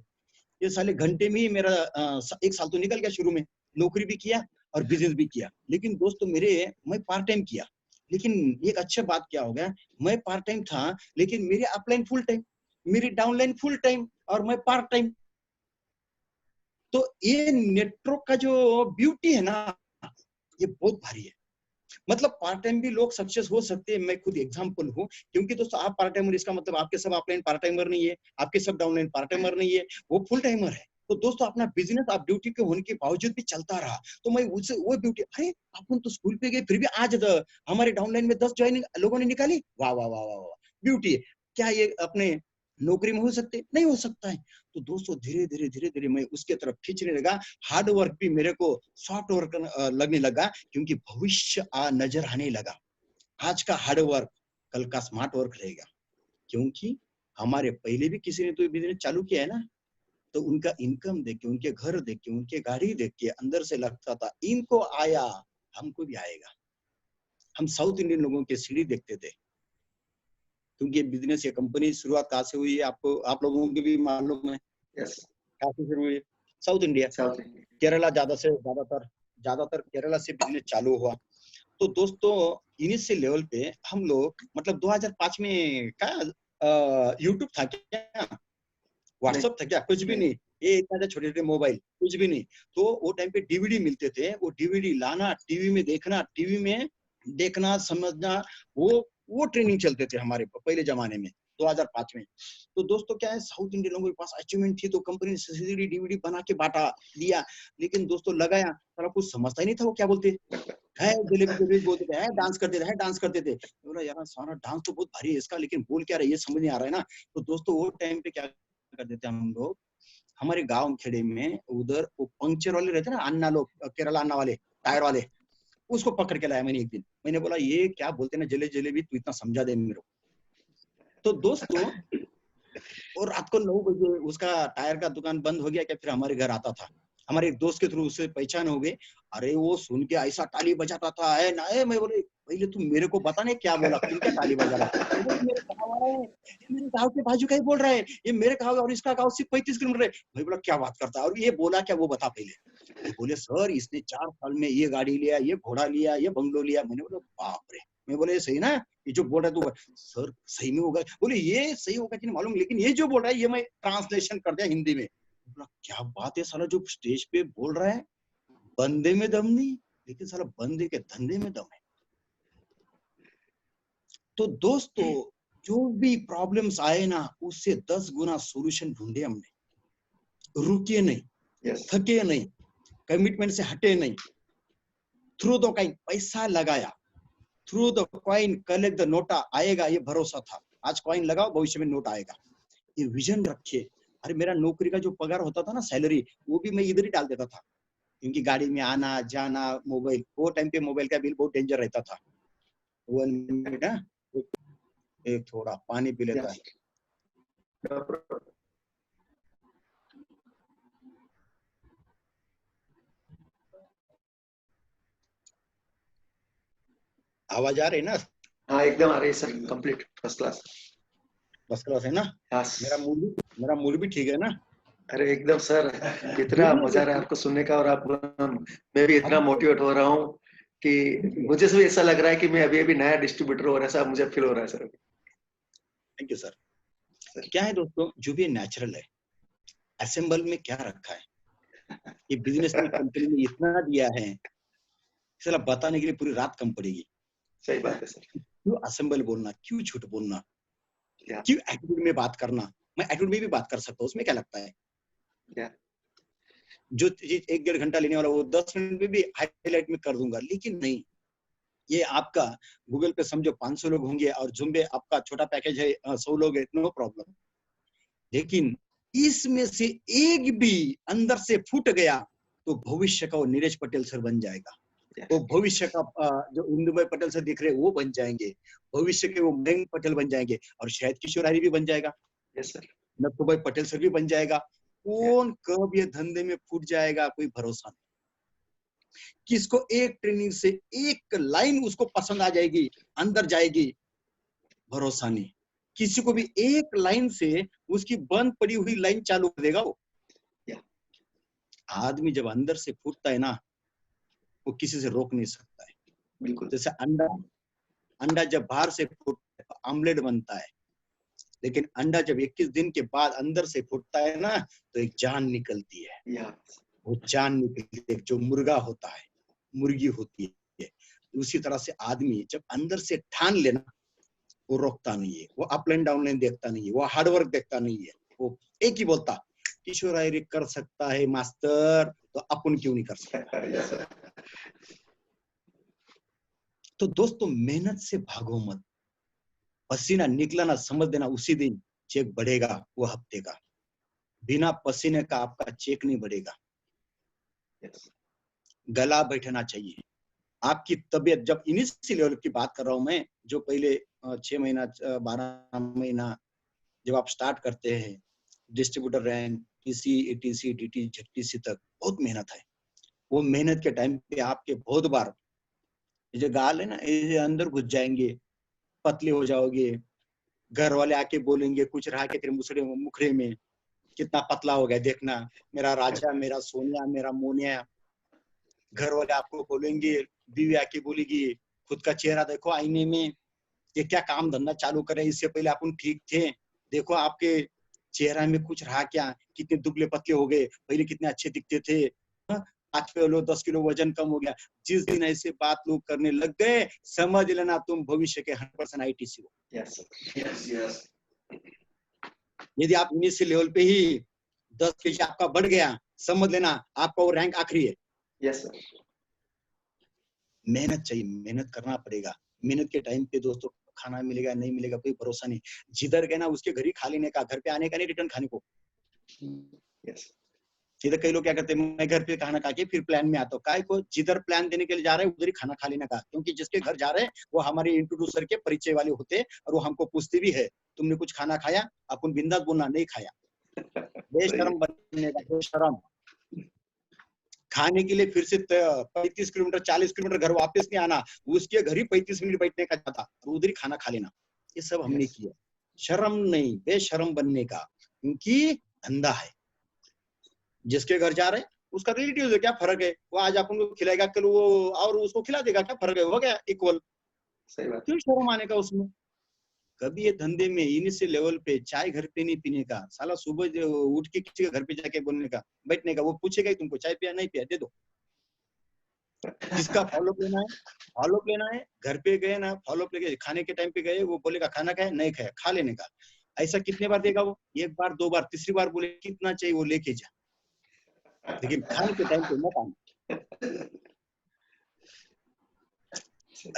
ये साले घंटे में ही मेरा 1 साल तो निकल गया। शुरू में नौकरी भी किया और बिजनेस भी किया, लेकिन दोस्तों मैं पार्ट टाइम किया। लेकिन एक अच्छा बात क्या हो गया, मैं पार्ट टाइम था लेकिन मेरी अपलाइन फुल टाइम, मेरी डाउनलाइन फुल टाइम और मैं पार्ट टाइम। तो ये नेटवर्क का जो ब्यूटी है ना, ये बहुत भारी है। मतलब पार्ट टाइम भी लोग सक्सेस हो सकते हैं, मैं खुद एग्जांपल हूँ। क्योंकि दोस्तों आप पार्ट टाइमर, इसका मतलब आपके सब ऑफलाइन पार्ट टाइमर नहीं है, आपके सब डाउनलाइन पार्ट टाइमर नहीं है, वो फुल टाइमर है। तो दोस्तों अपना बिजनेस आप ड्यूटी के होने के बावजूद भी चलता रहा। तो मैं उससे वो ब्यूटी, अरे अपन तो स्कूल पे गए फिर भी आज हमारे डाउनलाइन में 10 ज्वाइनिंग लोगों ने निकाली, वाह वाह वाह वाह वाह, ब्यूटी है। क्या ये अपने नौकरी में हो सकते? नहीं हो सकता है। तो दोस्तों धीरे धीरे धीरे धीरे मैं उसके तरफ खींचने लगा। हार्ड वर्क भी मेरे को सॉफ्ट वर्क लगने लगा, क्योंकि भविष्य नजर आने लगा। आज का हार्ड वर्क कल का स्मार्ट वर्क रहेगा। क्योंकि हमारे पहले भी किसी ने तो बिजनेस चालू किया है ना, तो उनका इनकम देख के, उनके घर देख के, उनके गाड़ी देख के अंदर से लगता था इनको आया, हमको भी आएगा। हम साउथ इंडियन लोगों के सीढ़ी देखते थे, क्योंकि ये बिजनेस, ये कंपनी शुरुआत कहाँ से हुई है आपको, आप लोगों को भी मालूम है यस, कहाँ से शुरू हुई है? South India, south India, Kerala, ज्यादातर केरला से बिजनेस चालू हुआ। तो दोस्तों इनिशियल लेवल पे हम लोग, मतलब 2005 में क्या यूट्यूब था क्या, व्हाट्सएप था क्या? कुछ भी नहीं। ये इतना छोटे छोटे मोबाइल, कुछ भी नहीं। तो वो टाइम पे डीवीडी मिलते थे, वो डीवीडी लाना, टीवी में देखना, टीवी में देखना, समझना, वो ट्रेनिंग चलते थे हमारे पहले जमाने में 2005 में। तो दोस्तों क्या है, साउथ इंडियन लोगों के पास अचीवमेंट थी, तो कंपनी ने सीडी डीवीडी बना के बांटा दिया। लेकिन दोस्तों लगाया, सारा कुछ समझता ही नहीं था वो क्या बोलते है। जलेबी जलेबी बोलते थे, डांस करते थे, डांस करते थे। बोला यार सारा डांस तो बहुत भारी है इसका, लेकिन बोल क्या रहा है ये समझ नहीं आ रहा है ना। तो दोस्तों वो टाइम पे क्या करते थे हम लोग, हमारे गांव खेड़े में उधर वो पंक्चर वाले रहते ना, अन्ना लोग, केरला अन्ना वाले, टायर वाले, उसको पकड़ के लाया मैंने एक दिन। मैंने बोला ये क्या बोलते ना, जले जलेबी, तू इतना समझा दे मेरे को। तो दोस्तों और रात को 9 बजे उसका टायर का दुकान बंद हो गया क्या, फिर हमारे घर आता था। हमारे एक दोस्त के थ्रू उससे पहचान हो गई। अरे वो सुन के ऐसा ताली बजाता था, है ना, है। मैं बोले पहले तू मेरे को बता नहीं क्या बोला, क्यों क्या ताली बजा रहा है? बोले मेरे गाँव वाला है, ये मेरे गाँव के बाजू का ही बोल रहा है, ये मेरे गाँव और इसका गाँव सिर्फ 35 किलोमीटर है। मैं बोला क्या बात करता है, और ये बोला क्या, वो बता पहले। ये बोले सर इसने 4 साल में ये गाड़ी लिया, ये घोड़ा लिया, ये बंगलो लिया। मैंने बोला बाप रे। मैं बोले ये सही ना, ये जो बोल रहा है तू? सर सही में होगा। बोले ये सही होगा कि नहीं मालूम, लेकिन ये जो बोल रहा है ये मैं ट्रांसलेशन कर दिया हिंदी में। बोला क्या बात है, साला जो स्टेज पे बोल रहा है बंदे में दम नहीं, लेकिन साला बंदे के धंधे में दम है। तो दोस्तों जो भी प्रॉब्लम्स आए ना, उससे 10 गुना सॉल्यूशन ढूंढे हमने। रुके नहीं, यस, थके नहीं, कमिटमेंट से हटे नहीं। थ्रू द कॉइन पैसा लगाया, through the coin collect the NOTA, आएगा ये भरोसा था। आज कॉइन लगाओ, भविष्य में नोट आएगा, ये विजन रखे। अरे मेरा नौकरी का जो पगार होता था ना, सैलरी, वो भी मैं इधर ही डाल देता था। क्योंकि गाड़ी में आना जाना, मोबाइल, वो टाइम पे मोबाइल का बिल बहुत डेंजर रहता था। 1 मिनट, एक थोड़ा पानी पी लेता है। यस, आवाज आ रही है ना? हाँ एकदम आ रही है सर, कंप्लीट फर्स्ट क्लास। बस क्लास है ना? यस, मेरा मूड भी ठीक है ना? अरे एकदम सर, इतना मजा आ रहा है आपको सुनने का, और आप, मैं भी इतना मोटिवेट हो रहा हूँ कि मुझे भी ऐसा लग रहा है कि मैं अभी अभी नया डिस्ट्रीब्यूटर हो, ऐसा मुझे फील हो रहा है सर। Thank you sir. क्या है दोस्तों, जो भी नेचुरल है, असेंबल में क्या रखा है, ये बिजनेस में कंपनी ने इतना दिया है, इसलिए बताने के लिए पूरी रात कम पड़ेगी। सही बात है सर। क्यों असेंबल बोलना, क्यों झूठ बोलना, या, क्यों एटीट्यूड में बात करना। मैं एटीट्यूड में भी बात कर सकता हूँ, उसमें क्या लगता है? या, जो चीज 1-1.5 घंटा लेने वाला वो 10 मिनट में भी हाईलाइट में कर दूंगा। लेकिन नहीं, ये आपका गूगल पे समझो 500 लोग होंगे, और जूम पे आपका छोटा पैकेज है 100 लोग है, नो प्रॉब्लम। लेकिन इसमें से एक भी अंदर से फूट गया तो भविष्य का वो नीरज पटेल सर बन जाएगा। वो भविष्य का जो इंदु भाई पटेल सर दिख रहे हैं वो बन जाएंगे, भविष्य के वो मयंक पटेल बन जाएंगे, और शायद किशोर हरी भी बन जाएगा, यस सर, नथु भाई पटेल सर भी बन जाएगा। कौन कब ये धंधे में फूट जाएगा, कोई भरोसा नहीं। किसको एक ट्रेनिंग से एक लाइन उसको पसंद आ जाएगी, अंदर जाएगी, भरोसा नहीं। किसी को भी एक लाइन से उसकी बंद पड़ी हुई लाइन चालू कर देगा वो। आदमी जब अंदर से फूटता है ना, वो किसी से रोक नहीं सकता है। बिल्कुल, जैसे अंडा अंडा जब बाहर से फूटता है ऑमलेट बनता है, लेकिन अंडा जब 21 दिन के बाद अंदर से फूटता है ना, तो एक जान निकलती है। वो जान निकलती है, जो मुर्गा होता है, मुर्गी होती है। उसी तरह से आदमी जब अंदर से ठान लेना, वो रोकता नहीं है, वो अप एंड डाउन लाइन देखता नहीं है, वो हार्डवर्क देखता नहीं है, वो एक ही बोलता, किशोर आयरे कर सकता है मास्टर, तो अपन क्यों नहीं कर सकता। तो दोस्तों मेहनत से भागो मत। पसीना निकला ना, समझ देना उसी दिन चेक बढ़ेगा, वो हफ्ते का। बिना पसीने का आपका चेक नहीं बढ़ेगा। गला बैठना चाहिए। आपकी तबीयत जब इनिशियल लेवल की बात कर रहा हूं मैं, जो पहले 6 महीना 12 महीना जब आप स्टार्ट करते हैं, distributor rank, TC, ATC, DT, झटटीसी तक बहुत मेहनत है। वो मेहनत के टाइम पे आपके बहुत बार जो गाल है ना, ये अंदर घुस जाएंगे, पतले हो जाओगे, घर वाले आके बोलेंगे कुछ रहा के तेरे मुखड़े में कितना पतला हो गया, देखना मेरा राजा, मेरा सोनिया, मेरा मोनिया। घर वाले आपको बोलेंगे, बीवी आके बोलेगी खुद का चेहरा देखो आईने में, ये क्या काम धंधा चालू करे, इससे पहले अपन ठीक थे, देखो आपके चेहरा में कुछ रहा क्या, कितने दुबले पतले हो गए, पहले कितने अच्छे दिखते थे, 5 किलो 10 किलो वजन कम हो गया। जिस दिन ऐसे बात लोग करने लग गए, समझ लेना तुम भविष्य के 100% आईटीसी हो। यदि आप इनिशियल लेवल पे ही 10 केजी आपका बढ़ गया, समझ लेना आपका वो रैंक आखिरी है। मेहनत चाहिए, मेहनत करना पड़ेगा। मेहनत के टाइम पे दोस्तों खाना मिलेगा नहीं मिलेगा कोई भरोसा नहीं। जिधर गए ना उसके घर ही खा लेने का, घर पे आने का नहीं, रिटर्न खाने को। सीधे कई लोग क्या करते हैं, मैं घर पे खाना खा के फिर प्लान में आता हूँ। काय को जिधर प्लान देने के लिए जा रहे हैं उधर ही खाना खा लेने का, क्योंकि जिसके घर जा रहे हैं वो हमारे इंट्रोड्यूसर के परिचय वाले होते हैं और वो हमको पूछते भी है तुमने कुछ खाना खाया, अपन बिंदास बोलना नहीं खाया। बेशरम बनने का, बेशरम। खाने के लिए फिर से 35 किलोमीटर 40 किलोमीटर घर वापस नहीं आना, उसके घर ही 35 मिनट बैठने का जाता और उधर ही खाना खा लेना। ये सब हमने किया। शर्म नहीं, बेशरम बनने का, क्योंकि धंधा है। जिसके घर जा रहे हैं उसका रिलेटिव है, क्या फर्क है, वो आज अपन को खिलाएगा, कल वो और उसको खिला देगा, क्या फर्क है, हो गया इक्वल। क्यों शर्म आने का उसमें। कभी ये धंधे में इनिशियल लेवल पे चाय घर पे नहीं पीने का, साला सुबह उठ के किसी के घर पे जाके बोलने का, बैठने का, वो पूछेगा ही तुमको चाय पिया नहीं पिया, दे दो। किसका फॉलोअप लेना है, फॉलोअप लेना है। घर पे गए ना, फॉलोअप लेके खाने के टाइम पे गए, वो बोलेगा खाना खाया नहीं खाया, खा लेने का। ऐसा कितने बार देगा वो, एक बार दो बार, तीसरी बार बोले कितना चाहिए वो लेके जा, लेकिन खाने के टाइम पे मत आना।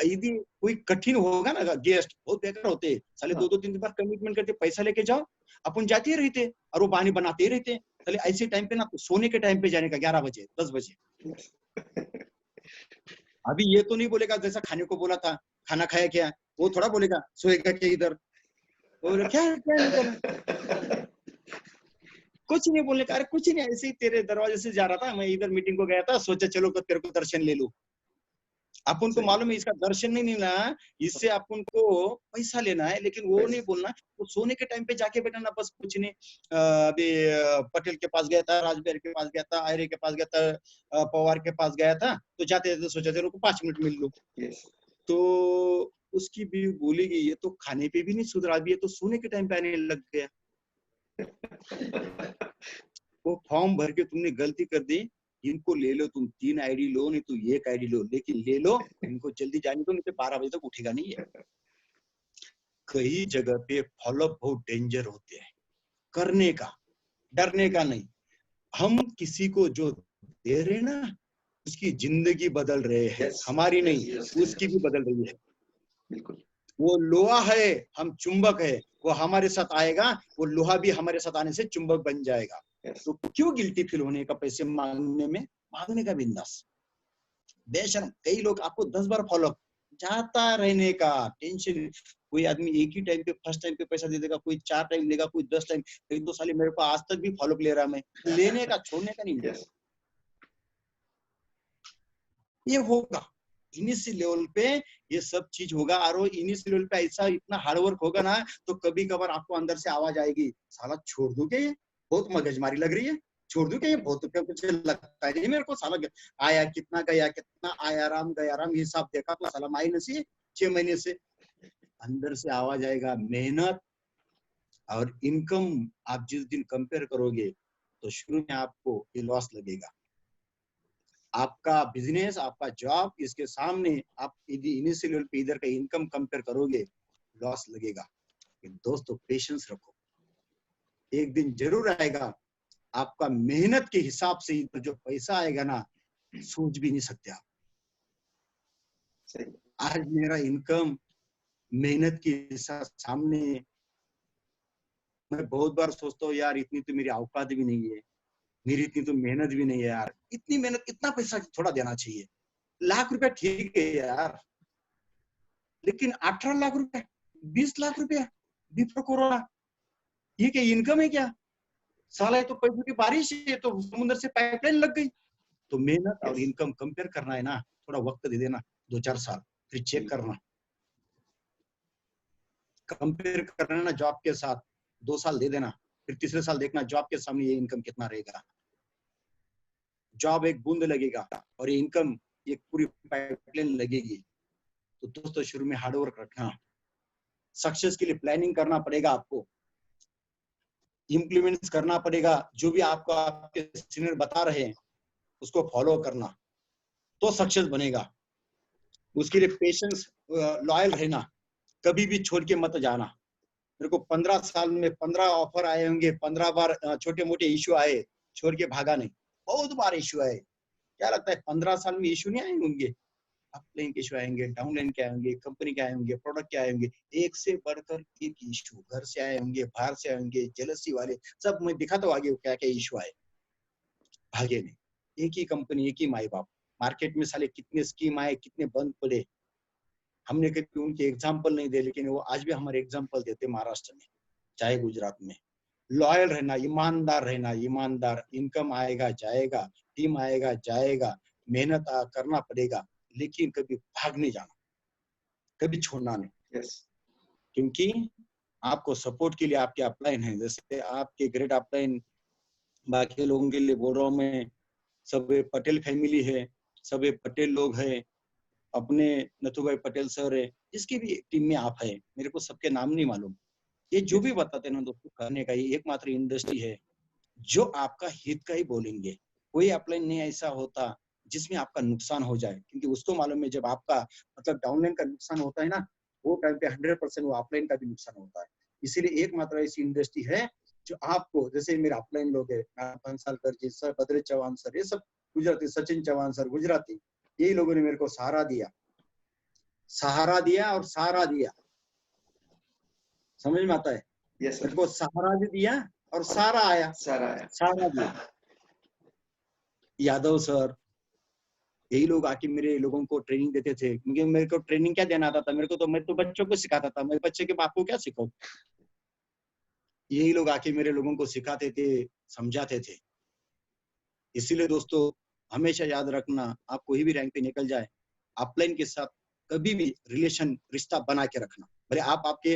यदि कोई कठिन होगा ना, गेस्ट बहुत बेकार होते हैं साले, 2-3 बार कमिटमेंट करते, पैसा लेके जाओ, अपन जाते ही रहते और वो बहाने बनाते ही रहते साले। ऐसे टाइम पे ना सोने के टाइम पे जाने का, 11 बजे 10 बजे। अभी ये तो नहीं बोलेगा जैसा खाने को बोला था, खाना खाया क्या, वो थोड़ा बोलेगा सोएगा क्या इधर, क्या कुछ नहीं बोलने का। अरे कुछ नहीं, ऐसे ही तेरे दरवाजे से जा रहा था, मैं इधर मीटिंग को गया था, सोचा चलो तेरे को दर्शन ले लूं। अपन को मालूम है इसका दर्शन नहीं लेना, इससे अपन को पैसा लेना है, लेकिन वो नहीं बोलना। वो सोने के टाइम पे जाके बैठना, बस कुछ नहीं। अभी पटेल के पास गया था, राजबेर के पास गया था, आयरे के पास गया था, पवार के पास गया था, तो जाते थे सोचा थे 5 मिनट मिल लो। तो उसकी भी बोलेगी ये तो खाने पे भी नहीं सुधरा, अभी ये तो सोने के टाइम पे आने लग गया। वो फॉर्म भर के तुमने गलती कर दी, इनको ले लो, तुम 3 आईडी लो, नहीं तो 1 आईडी लो, लेकिन ले लो, इनको जल्दी जाने दो, नहीं तो 12 बजे तक उठेगा नहीं है। कई जगह पे फॉलोअप बहुत डेंजर होते हैं, करने का, डरने का नहीं। हम किसी को जो दे रहे ना, उसकी जिंदगी बदल रहे हैं, हमारी नहीं, उसकी भी बदल रही है। बिल्कुल। वो लोहा है, हम चुंबक है, वो हमारे साथ आएगा, वो लोहा भी हमारे साथ आने से चुंबक बन जाएगा। तो क्यों गिल्टी फील होने का पैसे मांगने में, मांगने का बिंदास। बेशर्म। कई लोग आपको 10 बार फॉलो जाता रहने का टेंशन। कोई आदमी एक ही टाइम पे फर्स्ट टाइम पे पैसा दे देगा, कोई 4 टाइम लेगा, कोई 10 टाइम। कई तो साले मेरे को आज तक भी फॉलो ले रहा, मैं लेने का छोड़ने का नहीं। ये होगा इनिशियल लेवल पे, ये सब चीज होगा। और इनिशियल लेवल पे ऐसा इतना हार्डवर्क होगा ना, तो कभी कभार आपको अंदर से आवाज आएगी, साला छोड़ दोगे, ये बहुत मगजमारी लग रही है, छोड़ दूं क्या, ये बहुत कुछ लगता है मेरे को, साला आया कितना गया कितना आया, राम गया राम, हिसाब देखा तो साला माइनस ही 6 महीने से अंदर से आवाज आएगा मेहनत और इनकम। आप जिस दिन कंपेयर करोगे तो शुरू में आपको ये लॉस लगेगा। आपका बिजनेस, आपका जॉब, इसके सामने आप यदि इनिशियल लेवल पे इधर का इनकम कंपेयर करोगे, लॉस लगेगा। दोस्तों पेशेंस रखो, एक दिन जरूर आएगा। आपका मेहनत के हिसाब से इधर जो पैसा आएगा ना, सोच भी नहीं सकते आप। आज मेरा इनकम मेहनत के सामने, मैं बहुत बार सोचता हूँ यार इतनी तो मेरी औकात भी नहीं है, मेरी इतनी तो मेहनत भी नहीं है यार। इतनी मेहनत, इतना पैसा थोड़ा देना चाहिए। लाख रुपया ठीक है यार, लेकिन 18 लाख रुपया, 20 लाख रुपया बिफोर कोरोना, ये क्या इनकम है क्या? साला ये तो पैसों की बारिश है, तो समुद्र से पाइपलाइन लग गई। तो मेहनत और इनकम कंपेयर करना है ना, थोड़ा वक्त दे देना, 2-4 साल, फिर चेक करना। कंपेयर करना ना जॉब के साथ, 2 साल दे देना, फिर तीसरे साल देखना जॉब के सामने ये इनकम कितना रहेगा। जॉब एक बूंद लगेगा और ये इनकम एक पूरी पाइपलाइन लगेगी। तो दोस्तों शुरू में हार्डवर्क रखना, सक्सेस के लिए प्लानिंग करना पड़ेगा, आपको इम्प्लीमेंट करना पड़ेगा। जो भी आपको आपके सीनियर बता रहे हैं उसको फॉलो करना, तो सक्सेस बनेगा। उसके लिए पेशेंस, लॉयल रहना, कभी भी छोड़ के मत जाना। मेरे को 15 साल में 15 ऑफर आए होंगे, 15 बार छोटे मोटे इश्यू आए, छोड़ के भागा नहीं। बहुत बार इश्यू आए। क्या लगता है 15 साल में इश्यू नहीं आए होंगे? अपलाइन के इश्यू आएंगे, डाउनलाइन के आएंगे, कंपनी के आए होंगे, प्रोडक्ट के आए होंगे, एक से बढ़कर एक इश्यू। घर से आए होंगे, बाहर से आए होंगे, जेलसी वाले सब। मैं दिखाता हूँ आगे क्या क्या इश्यू आए, भागे नहीं। एक ही कंपनी, एक ही माई बाप, मार्केट में साले कितने स्कीम आए, कितने बंद पड़े। हमने कभी उनके एग्जाम्पल नहीं दे, लेकिन वो आज भी हमारे एग्जाम्पल देते महाराष्ट्र में, चाहे गुजरात में। लॉयल रहना, ईमानदार रहना, ईमानदार। इनकम आएगा जाएगा, टीम आएगा जाएगा, मेहनत करना पड़ेगा, लेकिन कभी भाग नहीं जाना, कभी छोड़ना नहीं। क्योंकि आपको सपोर्ट के लिए आपके अपलाइन है, जैसे आपके ग्रेट अपलाइन, बाकी लोगों के लिए बोल रहा हूँ मैं, सब पटेल फैमिली है, सब पटेल लोग हैं, अपने नथु भाई पटेल सर है, जिसकी भी टीम में आप है, मेरे को सबके नाम नहीं मालूम। ये जो भी बताते ना दोस्तों, करने का ही एकमात्र इंडस्ट्री है जो आपका हित का ही बोलेंगे। कोई अपलाइन नहीं ऐसा होता जिसमें आपका नुकसान हो जाए, क्योंकि उसको मालूम है जब आपका मतलब डाउनलाइन का नुकसान होता है ना, वो टाइम पे 100% वो अपलाइन का भी नुकसान होता है। इसीलिए एकमात्र ऐसी इंडस्ट्री है जो आपको, जैसे मेरे अपलाइन लोग है, 5 साल कर जी सर, बद्री चौहान सर, ये सब गुजराती, सचिन चौहान सर गुजराती, यही लोगों ने मेरे को सहारा दिया, सहारा दिया और सहारा दिया। समझ में आता है? मेरे को सहारा भी दिया और सारा आया, सारा दिया। यादव सर, यही लोग आके मेरे लोगों को ट्रेनिंग देते थे, क्योंकि मेरे को ट्रेनिंग क्या देना आता था, मेरे को तो, मैं तो बच्चों को सिखाता था, मैं बच्चे के बाप को क्या सिखाऊं। यही लोग आके मेरे लोगों को सिखाते थे, समझाते थे। इसीलिए दोस्तों हमेशा याद रखना, आप कोई भी रैंक पे निकल जाए, अपलाइन के साथ कभी भी रिलेशन, रिश्ता बना के रखना। भले आप आपके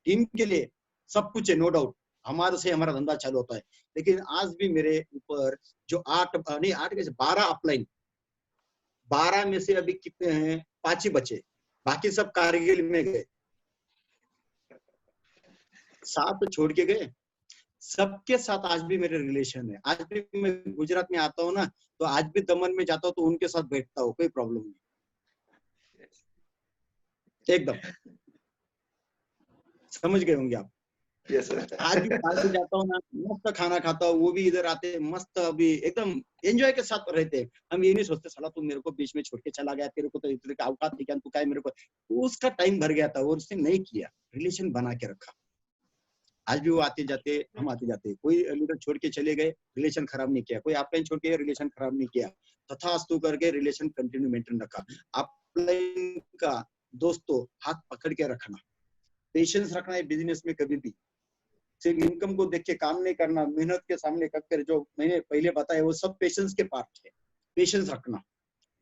टीम के लिए सब कुछ है, नो डाउट, हमारे से हमारा धंधा चालू होता है, लेकिन आज भी मेरे ऊपर जो 8 कैसे 12 अपलाइन, 12 में से अभी कितने हैं, 5 ही बचे, बाकी सब कारगिल में गए, 7 छोड़ के गए। सबके साथ आज भी मेरे रिलेशन है। आज भी मैं गुजरात में आता हूँ ना, तो आज भी दमन में जाता हूँ तो उनके साथ बैठता हूँ, कोई प्रॉब्लम नहीं, एकदम। समझ गए होंगे आप? आज भी पार्टी जाता हूँ ना, मस्त खाना खाता हूँ, वो भी इधर आते हैं, मस्त अभी एकदम एंजॉय के साथ रहते हैं। हम ये नहीं सोचते साला तू मेरे को बीच में छोड़ के चला गया, तेरे को तो इतने का औकात नहीं, क्या तू क्या मेरे को। उसका टाइम भर गया था और उसने नहीं किया, रिलेशन बना के रखा। आज भी वो आते जाते, हम आते जाते, कोई लीडर छोड़ के चले गए, रिलेशन खराब नहीं किया, कोई अपलाइन छोड़ के रिलेशन खराब नहीं किया, तथास्तु करके रिलेशन कंटिन्यू मेंटेन रखा। अपलाइन का दोस्तों हाथ पकड़ के रखना, पेशेंस रखना है बिजनेस में। कभी भी सिर्फ इनकम को देख के काम नहीं करना, मेहनत के सामने करके, जो मैंने पहले बताया वो सब पेशेंस के पार्ट है। पेशेंस रखना,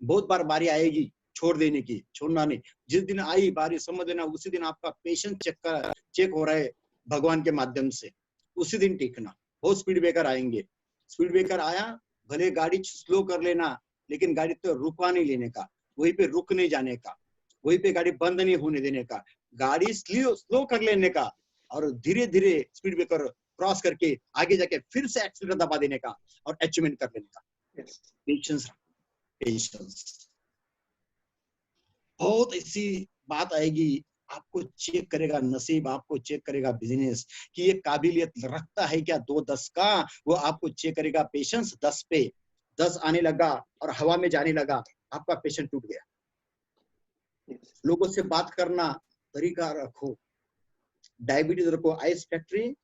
बहुत बार बारी आएगी छोड़ देने की, छोड़ना नहीं। जिस दिन आई बारी समझ लेना, उसी दिन आपका पेशेंस चेक हो रहा है भगवान के माध्यम से, उसी दिन टिकना। बहुत स्पीड ब्रेकर आएंगे, स्पीड ब्रेकर आया, भले गाड़ी स्लो कर लेना, लेकिन गाड़ी तो रुकवा नहीं लेने का, वहीं पे रुक नहीं जाने का, वहीं पे गाड़ी बंद नहीं होने देने का। गाड़ी स्लो कर लेने का और धीरे धीरे स्पीड ब्रेकर क्रॉस करके आगे जाके फिर से एक्सीलरेटर दबा देने का और अचीवमेंट कर लेने का। Patience, patience. बहुत ऐसी बात आएगी, आपको चेक करेगा नसीब, आपको चेक करेगा बिजनेस कि ये काबिलियत रखता है क्या 2-10 का, वो आपको चेक करेगा। पेशेंस 10 पे 10 आने लगा और हवा में जाने लगा, आपका पेशेंस टूट गया। लोगों से बात करना तरीका रखो, डायबिटीज रखो, आइस फैक्ट्री,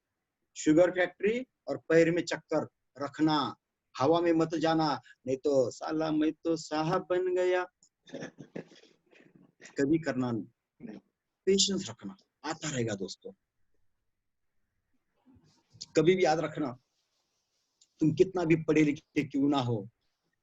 शुगर फैक्ट्री और पैर में चक्कर रखना, हवा में मत जाना, नहीं तो साला मैं तो साहब बन गया, कभी करना नहीं। पेशेंस रखना, आता रहेगा दोस्तों। कभी भी याद रखना, तुम कितना भी पढ़े लिखे क्यों ना हो,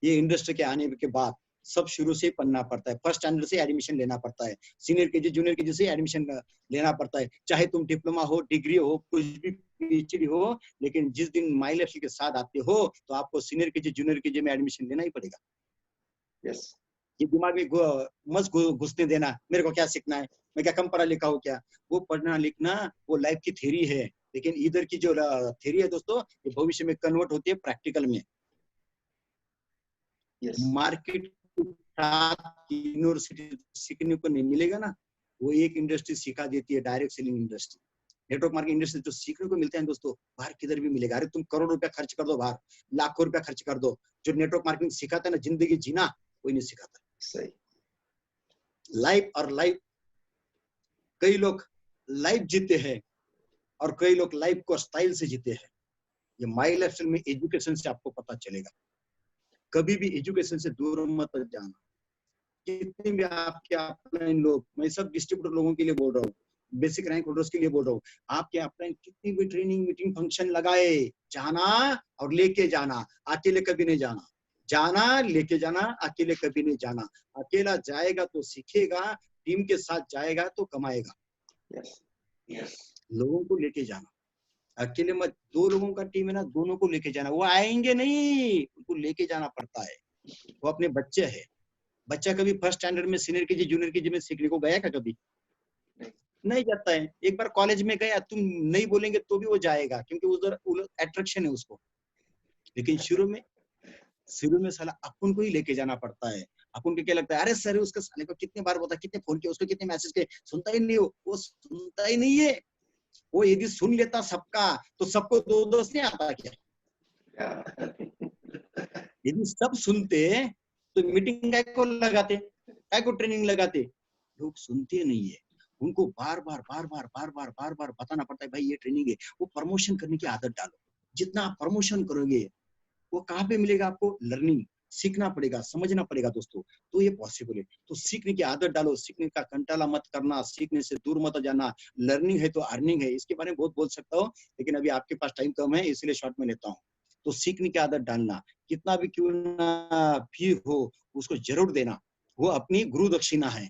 ये इंडस्ट्री के आने के बाद सब शुरू से पढ़ना पड़ता है। फर्स्ट स्टैंडर्ड से एडमिशन लेना पड़ता है, सीनियर केजी जूनियर केजी से एडमिशन लेना पड़ता है, चाहे तुम डिप्लोमा हो, डिग्री हो, कुछ भी पीएचडी हो, लेकिन जिस दिन माइल के साथ आते हो तो आपको सीनियर केजी जूनियर केजी में एडमिशन लेना ही पड़ेगा। यस, ये दिमाग में मत घुसने देना मेरे को क्या सीखना है, मैं क्या कम पढ़ा लिखा हूँ क्या। वो पढ़ना लिखना वो लाइफ की थ्योरी है, लेकिन इधर की जो थ्योरी है दोस्तों, ये भविष्य में कन्वर्ट होती है प्रैक्टिकल में। मार्केट यूनिवर्सिटी सीखने को नहीं मिलेगा ना, वो एक इंडस्ट्री सिखा देती है, direct selling industry, network marketing industry जो सीखने को मिलते हैं दोस्तों, बाहर किधर भी मिलेगा। अरे तुम करोड़ रुपया खर्च कर दो, बाहर लाखों रुपया खर्च कर दो, जो नेटवर्क मार्केटिंग सिखाता है ना जिंदगी जीना, कोई नहीं सिखाता। सही। लाइफ और लाइफ, कई लोग लाइफ जीते हैं और कई लोग लाइफ को स्टाइल से जीते हैं। ये माई लाइफ स्टाइल में एजुकेशन से आपको पता चलेगा। कभी भी एजुकेशन से दूर मत जाना। कितने भी आपके अपलाइन लोग, मैं सब डिस्ट्रीब्यूटर लोगों के लिए बोल रहा हूँ, बेसिक रैंक होल्डर्स के लिए बोल रहा हूँ, आपके अपलाइन कितनी भी ट्रेनिंग मीटिंग फंक्शन लगाए, जाना और लेके जाना, अकेले कभी नहीं जाना। जाना लेके जाना, अकेले कभी नहीं जाना। अकेला जाएगा तो सीखेगा, टीम के साथ जाएगा तो कमाएगा। लोगों को लेके जाना, अकेले मत। 2 लोगों का टीम है ना, दोनों को लेके जाना, वो आएंगे नहीं, उनको लेके जाना पड़ता है। वो अपने बच्चे है, बच्चा कभी फर्स्ट स्टैंडर्ड में सीनियर केजी जूनियर केजी में सीखने को गया क्या? कभी नहीं जाता है। एक बार कॉलेज में गया, तुम नहीं बोलेंगे तो भी वो जाएगा, क्योंकि उधर अट्रैक्शन है उसको। लेकिन शुरू में साला अपन को ही लेके जाना पड़ता है। अपन को क्या लगता है, अरे सर उसके साले को कितने बार बोला, कितने फोन किया उसको, कितने मैसेज किए, सुनता ही नहीं हो। वो सुनता ही नहीं है। वो यदि सुन लेता सबका तो सबको 2-2 नहीं आता क्या? यदि सब सुनते तो मीटिंग काय को लगाते, काय को ट्रेनिंग लगाते। लोग सुनते नहीं है, उनको बार बार बताना पड़ता है, भाई ये ट्रेनिंग है। वो प्रमोशन करने की आदत डालो। जितना आप प्रमोशन करोगे वो कहाँ पे मिलेगा आपको? लर्निंग, सीखना पड़ेगा, समझना पड़ेगा दोस्तों, तो ये पॉसिबल है। तो सीखने की आदत डालो, सीखने का कंटाला मत करना, सीखने से दूर मत जाना। लर्निंग है तो अर्निंग है, इसके बारे में बहुत बोल सकता हूँ, लेकिन अभी आपके पास टाइम कम है इसलिए शॉर्ट में लेता हूँ। तो सीखने की आदत डालना, कितना भी क्यों ना फी हो उसको जरूर देना, वो अपनी गुरु दक्षिणा है,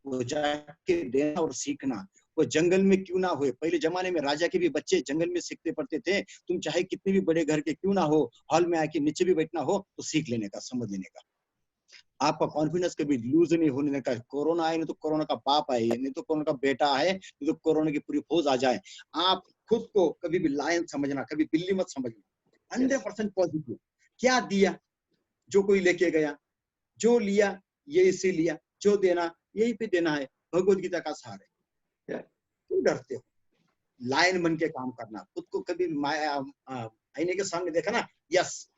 वो जाके देना और सीखना। वो जंगल में क्यों ना हुए, पहले जमाने में राजा के भी बच्चे जंगल में सीखते पढ़ते थे। तुम चाहे कितने भी बड़े घर के क्यों ना हो, हॉल में आके नीचे भी बैठना हो तो सीख लेने का, समझ लेने का। आपका कॉन्फिडेंस कभी लूज नहीं होने का। कोरोना आए नहीं तो कोरोना का बाप आए, नहीं तो कोरोना का बेटा है, नहीं तो कोरोना की पूरी फौज आ जाए। आप खुद को कभी भी लायन समझना, कभी बिल्ली मत समझना। 100% पॉजिटिव। क्या दिया, जो कोई लेके गया, जो लिया ये इसे लिया, जो देना यही पे देना है। भगवद गीता का सार है। क्यों डरते हो? लायन बन के काम करना। खुद को कभी आईने के सामने देखा ना, yes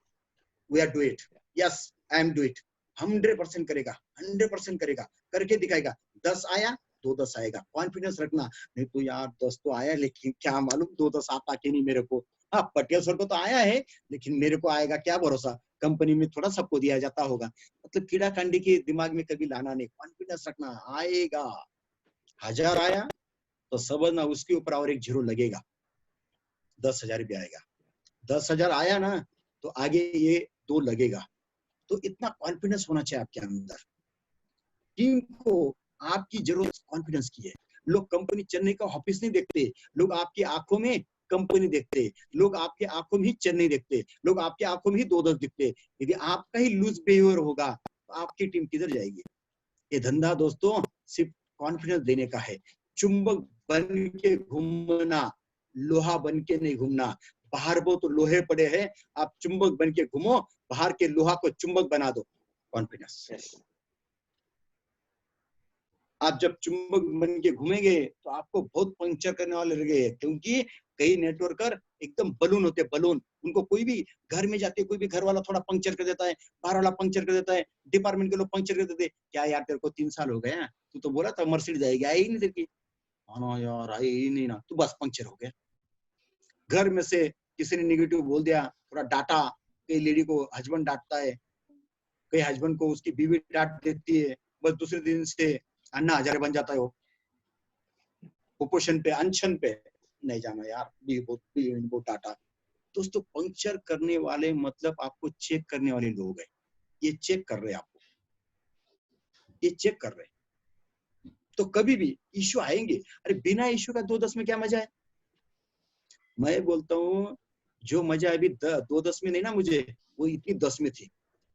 we are do it, yes I am do it. 100% करेगा, 100% करेगा, करके दिखाएगा। 10 आया 2-10 आएगा, कॉन्फिडेंस रखना। नहीं तो यार 10 तो आया, लेकिन क्या मालूम 2-10 आता कि नहीं मेरे को। हाँ पटेल सर को तो आया है, लेकिन मेरे को आएगा क्या भरोसा। कंपनी में थोड़ा सबको दिया जाता होगा। मतलब कीड़ा कांडी के दिमाग में कभी लाना नहीं, कॉन्फिडेंस रखना। आएगा, 1000 आया तो समझना उसके ऊपर और एक जीरो लगेगा, 10,000 भी आएगा। 10,000 आया ना तो आगे ये 2 लगेगा। तो इतना कॉन्फिडेंस होना चाहिए आपके अंदर। टीम को आपकी जरूरत कॉन्फिडेंस की है। लोग कंपनी चेन्नई का ऑफिस नहीं देखते, लोग आपकी आंखों में कंपनी देखते, लोग आपके आंखों में ही चेन्नई देखते, लोग आपके आंखों में ही 2-10 दिखते। यदि आपका ही लूज बिहेवियर होगा तो आपकी टीम किधर जाएगी? ये धंधा दोस्तों सिर्फ कॉन्फिडेंस देने का है। चुंबक बन के घूमना, लोहा बन के नहीं घूमना। बाहर वो तो लोहे पड़े हैं, आप चुंबक बन के घूमो, बाहर के लोहा को चुंबक बना दो। कॉन्फिडेंस। आप जब चुंबक बन के घूमेंगे तो आपको बहुत पंक्चर करने वाले लगे, क्योंकि कई नेटवर्कर एकदम बलून होते हैं, बलून। उनको कोई भी घर में जाते, कोई भी घर वाला थोड़ा पंक्चर कर देता है, बाहर वाला पंक्चर कर देता है, डिपार्टमेंट के लोग पंक्चर कर देते। क्या यार तेरे को 3 साल हो गए हैं, तू तो बोला था मर्सिडीज आएगी, आई ही नहीं तेरे की। हाँ यार आई ही नहीं ना, तू बस पंक्चर हो गया। घर में से किसी ने निगेटिव बोल दिया, थोड़ा डांटा, कई लेडी को हस्बैंड डांटता है, कई हस्बैंड को उसकी बीवी डांट देती है, बस दूसरे दिन से अन्ना हजारे बन जाता है। वो कुपोषण पे, अनशन पे नहीं जाना यार, वो डाटा। दोस्तों पंक्चर करने वाले मतलब आपको चेक करने वाले लोग हैं, ये चेक कर रहे हैं आपको, ये चेक कर रहे हैं। तो कभी भी इश्यू आएंगे, अरे बिना इश्यू का 2-10 में क्या मजा है। मैं बोलता हूँ जो मजा अभी 2-10 में नहीं ना मुझे, वो इतनी 10 में थी।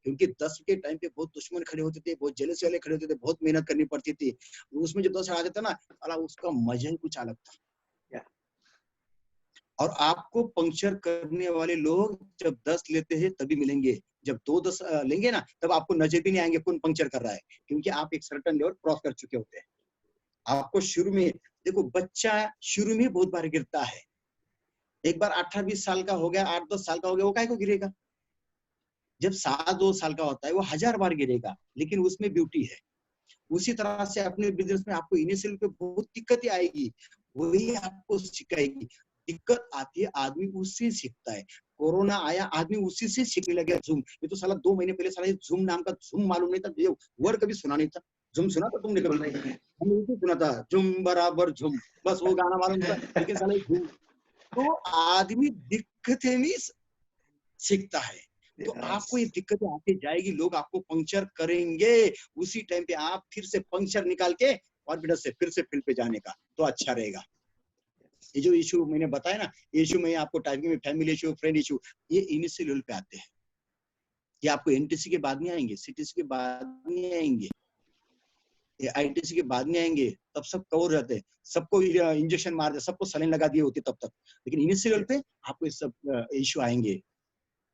क्योंकि 10 के टाइम पे बहुत दुश्मन खड़े होते थे, बहुत जेलसी वाले खड़े होते थे, बहुत मेहनत करनी पड़ती थी। उसमें जो 10 आ जाता ना, साला उसका मजा ही कुछ अलग था। और आपको पंक्चर करने वाले लोग जब 10 लेते हैं तभी मिलेंगे। जब 2-10 लेंगे ना, तब आपको नजर भी नहीं आएंगे कौन पंक्चर कर रहा है, क्योंकि आप एक सर्टेन लेवल क्रॉस कर चुके होते हैं। आपको शुरू में देखो, बच्चा शुरू में बहुत बार गिरता है। एक बार 18-20 साल का हो गया, 8-10 साल का हो गया, वो काहे को गिरेगा। जब 7-2 साल का होता है वो 1000 बार गिरेगा, लेकिन उसमें ब्यूटी है। उसी तरह से अपने बिजनेस में आपको इनिशियल पे बहुत दिक्कतें आएगी, वही आपको सिखाएगी। दिक्कत आती है, आदमी उससे सीखता है। कोरोना आया, आदमी उसी से सीखने लगे। जूम, ये तो साला 2 महीने पहले साला जूम नाम का जूम मालूम नहीं था, ये वर्ड कभी सुना नहीं था। जूम सुना था तुमने कभी? हमने तो सुना था जूम बराबर झूम, बस वो गाना मालूम था, लेकिन साला जूम। तो आदमी दिक्कतें में सीखता है। तो आपको ये दिक्कतें आती जाएगी, लोग आपको पंक्चर करेंगे, उसी टाइम पे आप फिर से पंक्चर निकाल के कॉन्फिडेंस से फिर से फील्ड पे जाने का तो अच्छा रहेगा। ये जो इशू मैंने बताया ना, इशू में आपको टाइपिंग में फैमिली इशू, फ्रेंड इशू, ये इनिशियल लेवल पे आते हैं। ये आपको एनटीसी के बाद नहीं आएंगे, सीटीसी के बाद नहीं आएंगे, ये आईटीसी के बाद नहीं आएंगे। तब सब कवर रहते हैं, सबको इंजेक्शन मार दे, सबको सलाइन लगा दिए होती तब तक। लेकिन इनिशियल लेवल पे आपको ये सब इशू आएंगे,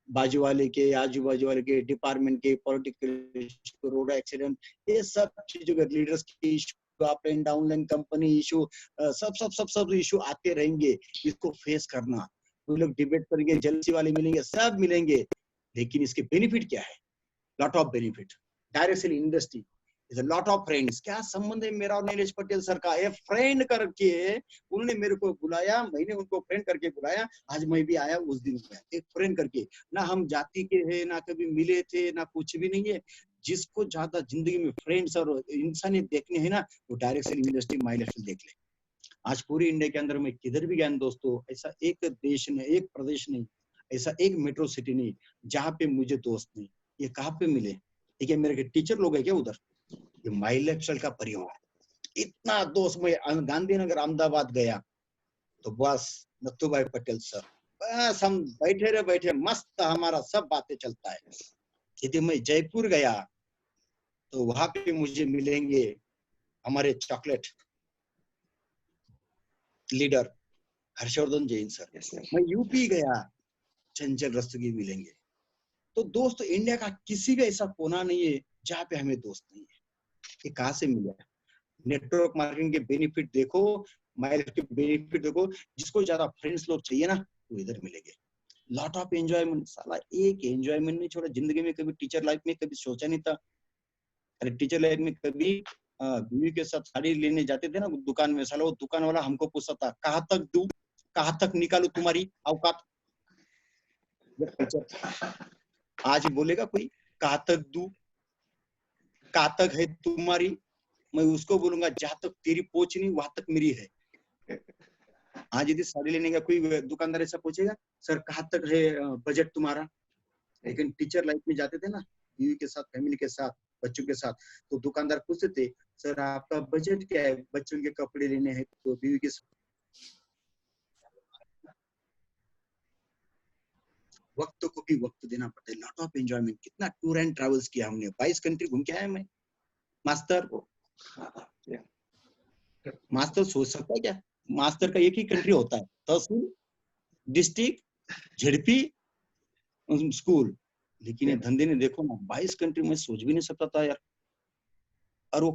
बाजू वाले के, आजू बाजू वाले के, डिपार्टमेंट के, पॉलिटिकल, रोड एक्सीडेंट, ये सब चीजों के, लीडर्स के issue, up and down line company issue, सब इशू आते रहेंगे। इसको फेस करना, कोई लोग डिबेट करेंगे, जेलसी वाले मिलेंगे, सब मिलेंगे, लेकिन इसके बेनिफिट क्या है? Lot of benefit. Direct sale industry is a lot of friends. क्या संबंध है मेरा और नीलेश पटेल सर का? ये फ्रेंड करके उन्होंने मेरे को बुलाया, मैंने उनको फ्रेंड करके बुलाया, आज मैं भी आया, उस दिन गया, एक फ्रेंड करके। ना हम जाति के हैं, ना कभी मिले थे, ना कुछ भी नहीं है। जिसको ज्यादा जिंदगी में फ्रेंड्स और इंसानियत देखने है ना, वो direct sale industry my life देख ले। आज पूरी इंडिया के अंदर में किधर भी ज्ञान दोस्तों, ऐसा एक देश नहीं, एक प्रदेश नहीं, ऐसा एक मेट्रो सिटी नहीं जहाँ पे मुझे दोस्त नहीं। ये कहाँ पे मिले? ठीक है, मेरे टीचर लोग है क्या उधर? ये माई लाइफस्टाइल का परिवार, इतना दोस्त। मैं गांधीनगर अहमदाबाद गया तो बस नथु भाई पटेल सर, बस हम बैठे रहे, बैठे मस्त, हमारा सब बातें चलता है। यदि मैं जयपुर गया तो वहां पे मुझे मिलेंगे हमारे chocolate leader Harshvardhan Jain sir. मैं यूपी गया, चंचल रस्तोगी मिलेंगे। तो दोस्त इंडिया का किसी भी ऐसा कोना नहीं है जहाँ पे हमें दोस्त नहीं है। ये कहाँ से मिला? नेटवर्क मार्केटिंग के बेनिफिट देखो, माइल के बेनिफिट देखो। जिसको ज्यादा फ्रेंड्स लोग चाहिए ना, वो इधर मिलेंगे। लॉट ऑफ एंजॉयमेंट, साला एक एंजॉयमेंट नहीं छोड़ा जिंदगी में। कभी टीचर लाइफ में कभी सोचा नहीं था। अरे टीचर लाइफ में कभी बीवी के साथ साड़ी लेने जाते थे ना दुकान में, साला वो दुकान वाला हमको पूछता था कहाँ तक दूं, कहाँ तक निकालू तुम्हारी औकात। आज बोलेगा कोई कहाँ तक दूं, कहाँ तक है तुम्हारी? मैं उसको बोलूंगा जहां तक तेरी पहुंच नहीं वहां तक मेरी है। आज यदि साड़ी लेने का कोई दुकानदार ऐसा पूछेगा, सर कहाँ तक है बजट तुम्हारा? लेकिन टीचर लाइफ में जाते थे ना, बीवी के साथ, फैमिली के साथ, बच्चों के साथ, तो दुकानदार पूछते थे सर आपका बजट क्या है? बच्चों के कपड़े लेने हैं तो बीवी के साथ। वक्त को भी वक्त देना पड़ता है। लॉट ऑफ एंजॉयमेंट, कितना टूर एंड ट्रेवल्स किया हमने, 22 कंट्री घूम के आए मैं मास्टर। मास्टर सोच सकता है क्या? मास्टर का एक ही कंट्री होता है, तहसील, डिस्ट्रिक्ट, झेडपी, स्कूल। लेकिन ये धंधे ने देखो ना 22 कंट्री में सोच भी नहीं सकता था यार। और वो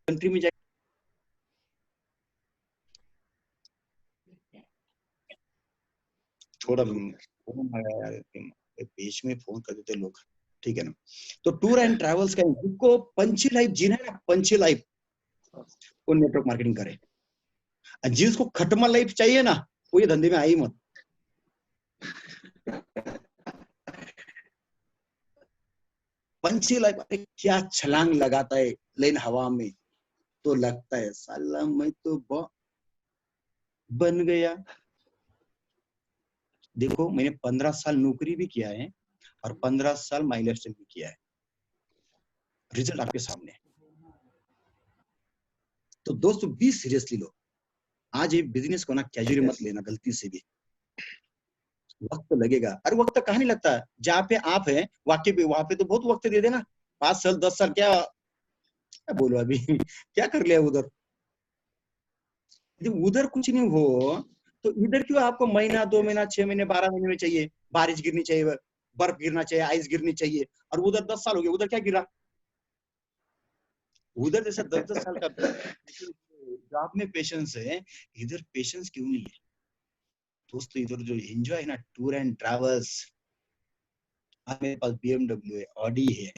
कंट्री में जाए, थोड़ा फोन आया यार, बीच में फोन कर देते लोग, ठीक है ना। तो टूर एंड ट्रैवल्स का जिसको पंची लाइफ जीना है ना, पंची लाइफ, वो नेटवर्क मार्केटिंग करे। जिसको खटमा लाइफ चाहिए ना, वो ये धंधे में आई मत। पंची लाइफ, अरे क्या छलांग लगाता है लेन हवा में, तो लगता है साला मैं तो बन गया। देखो मैंने 15 साल नौकरी भी किया है और 15 साल माई लाइफ स्टाइल भी किया है, रिजल्ट आपके सामने है। तो दोस्तों बी सीरियसली लो, आज ये बिजनेस को ना कैजुअली मत लेना गलती से भी। वक्त लगेगा, अरे वक्त कहाँ नहीं लगता, जहाँ पे आप हैं वाकई पे वहां पे तो बहुत वक्त दे देना। 5 साल 10 साल क्या बोलो अभी क्या कर लिया उधर। यदि उधर कुछ नहीं हो तो इधर क्यों आपको महीना 2 महीना 6 महीने 12 महीने में चाहिए, बारिश गिरनी चाहिए, बर्फ गिरना चाहिए, आइस गिरनी चाहिए, और उधर 10 साल हो गए, उधर क्या गिरा? उधर जैसा 10-10 साल का जॉब में पेशेंस है, इधर पेशेंस क्यों नहीं है दोस्तों? इधर जो एंजॉय है ना टूर एंड ट्रैवल्स, मेरे पास BMW है, ऑडी है,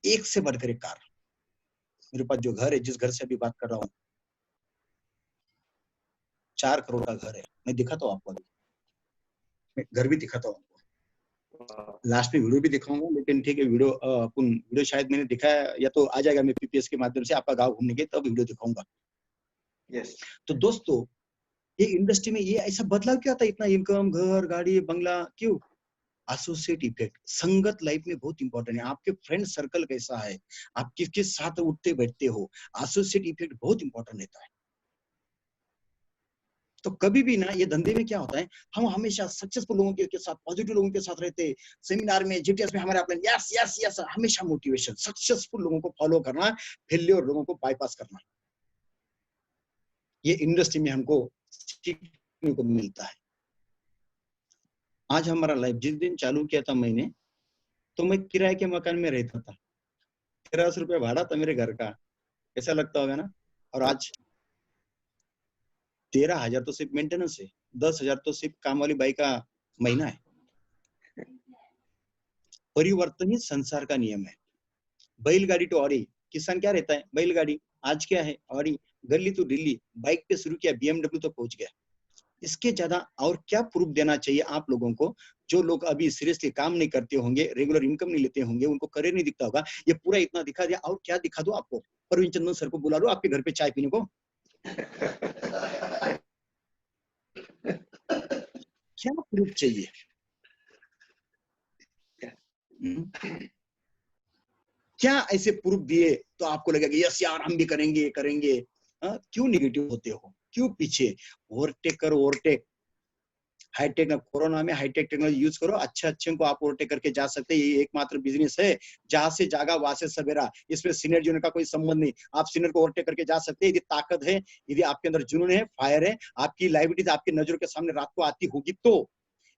एक से बढ़कर एक कार। मेरे पास जो घर है, जिस घर से अभी बात कर रहा हूँ, 4 करोड़ का घर है। मैं दिखाता हूँ आपको, अभी मैं घर भी दिखाता हूँ आपको, लास्ट में वीडियो भी दिखाऊंगा। लेकिन ठीक है, वीडियो अपन वीडियो शायद मैंने दिखाया या तो आ जाएगा, मैं PPS के माध्यम से आपका गाँव घूमने के तब वीडियो दिखाऊंगा। तो दोस्तों ये इंडस्ट्री में ये ऐसा बदलाव क्यों आता है? इतना इनकम, घर, गाड़ी, बंगला, क्यों? Associate effect. संगत लाइफ में बहुत इंपॉर्टेंट है। आपके फ्रेंड सर्कल कैसा है, आप किसके साथ उठते बैठते हो, एसोसिएट इफेक्ट बहुत इंपॉर्टेंट रहता है। तो कभी भी ना ये धंधे में क्या होता है, हम हमेशा सक्सेसफुल लोगों के साथ, पॉजिटिव लोगों के साथ रहते हैं। सेमिनार में, GTS में हमारे अपने यस यस यस, हमेशा मोटिवेशन, सक्सेसफुल लोगों को फॉलो करना, फेलियर लोगों को बाईपास करना। ये इंडस्ट्री में हमको सीखने को मिलता है। आज हमारा लाइफ, जिस दिन चालू किया था मैंने, तो मैं किराए के मकान में रहता था, 1300 रुपया भाड़ा था मेरे घर का, कैसा लगता होगा ना। और आज 13,000 तो सिर्फ मेंटेनेंस है, 10,000 तो सिर्फ काम वाली बाई का महीना है। परिवर्तन ही संसार का नियम है। बैलगाड़ी टू ऑडी, किसान क्या रहता है, बैलगाड़ी। आज क्या है, ऑडी। गली टू दिल्ली, बाइक पे शुरू किया, BMW तो पहुंच गया। इसके ज्यादा और क्या प्रूफ देना चाहिए आप लोगों को? जो लोग अभी सीरियसली काम नहीं करते होंगे, रेगुलर इनकम नहीं लेते होंगे, उनको करियर नहीं दिखता होगा, ये पूरा इतना दिखा दिया, और क्या दिखा दो आपको? परवीन चंदन सर को बुला लो आपके घर पे चाय पीने को। क्या प्रूफ चाहिए? क्या ऐसे प्रूफ दिए तो आपको लगेगा यस यार हम भी करेंगे करेंगे? क्यों निगेटिव होते हो, क्यों पीछे? ओवरटेक करो, ओवरटेक। हाईटेक, कोरोना में हाईटेक टेक्नोलॉजी यूज करो, अच्छे को आप ओवरटेक करके जा सकते हैं। ये एकमात्र बिजनेस है जहां से जागा वहां से सवेरा, इसमें सीनियर जूनियर का कोई संबंध नहीं। आप सीनियर को ओवरटेक करके जा सकते हैं यदि ताकत है, यदि आपके अंदर जुनून है, फायर है, आपकी लाइबिलिटीज आपकी नजरों के सामने रात को आती होगी तो।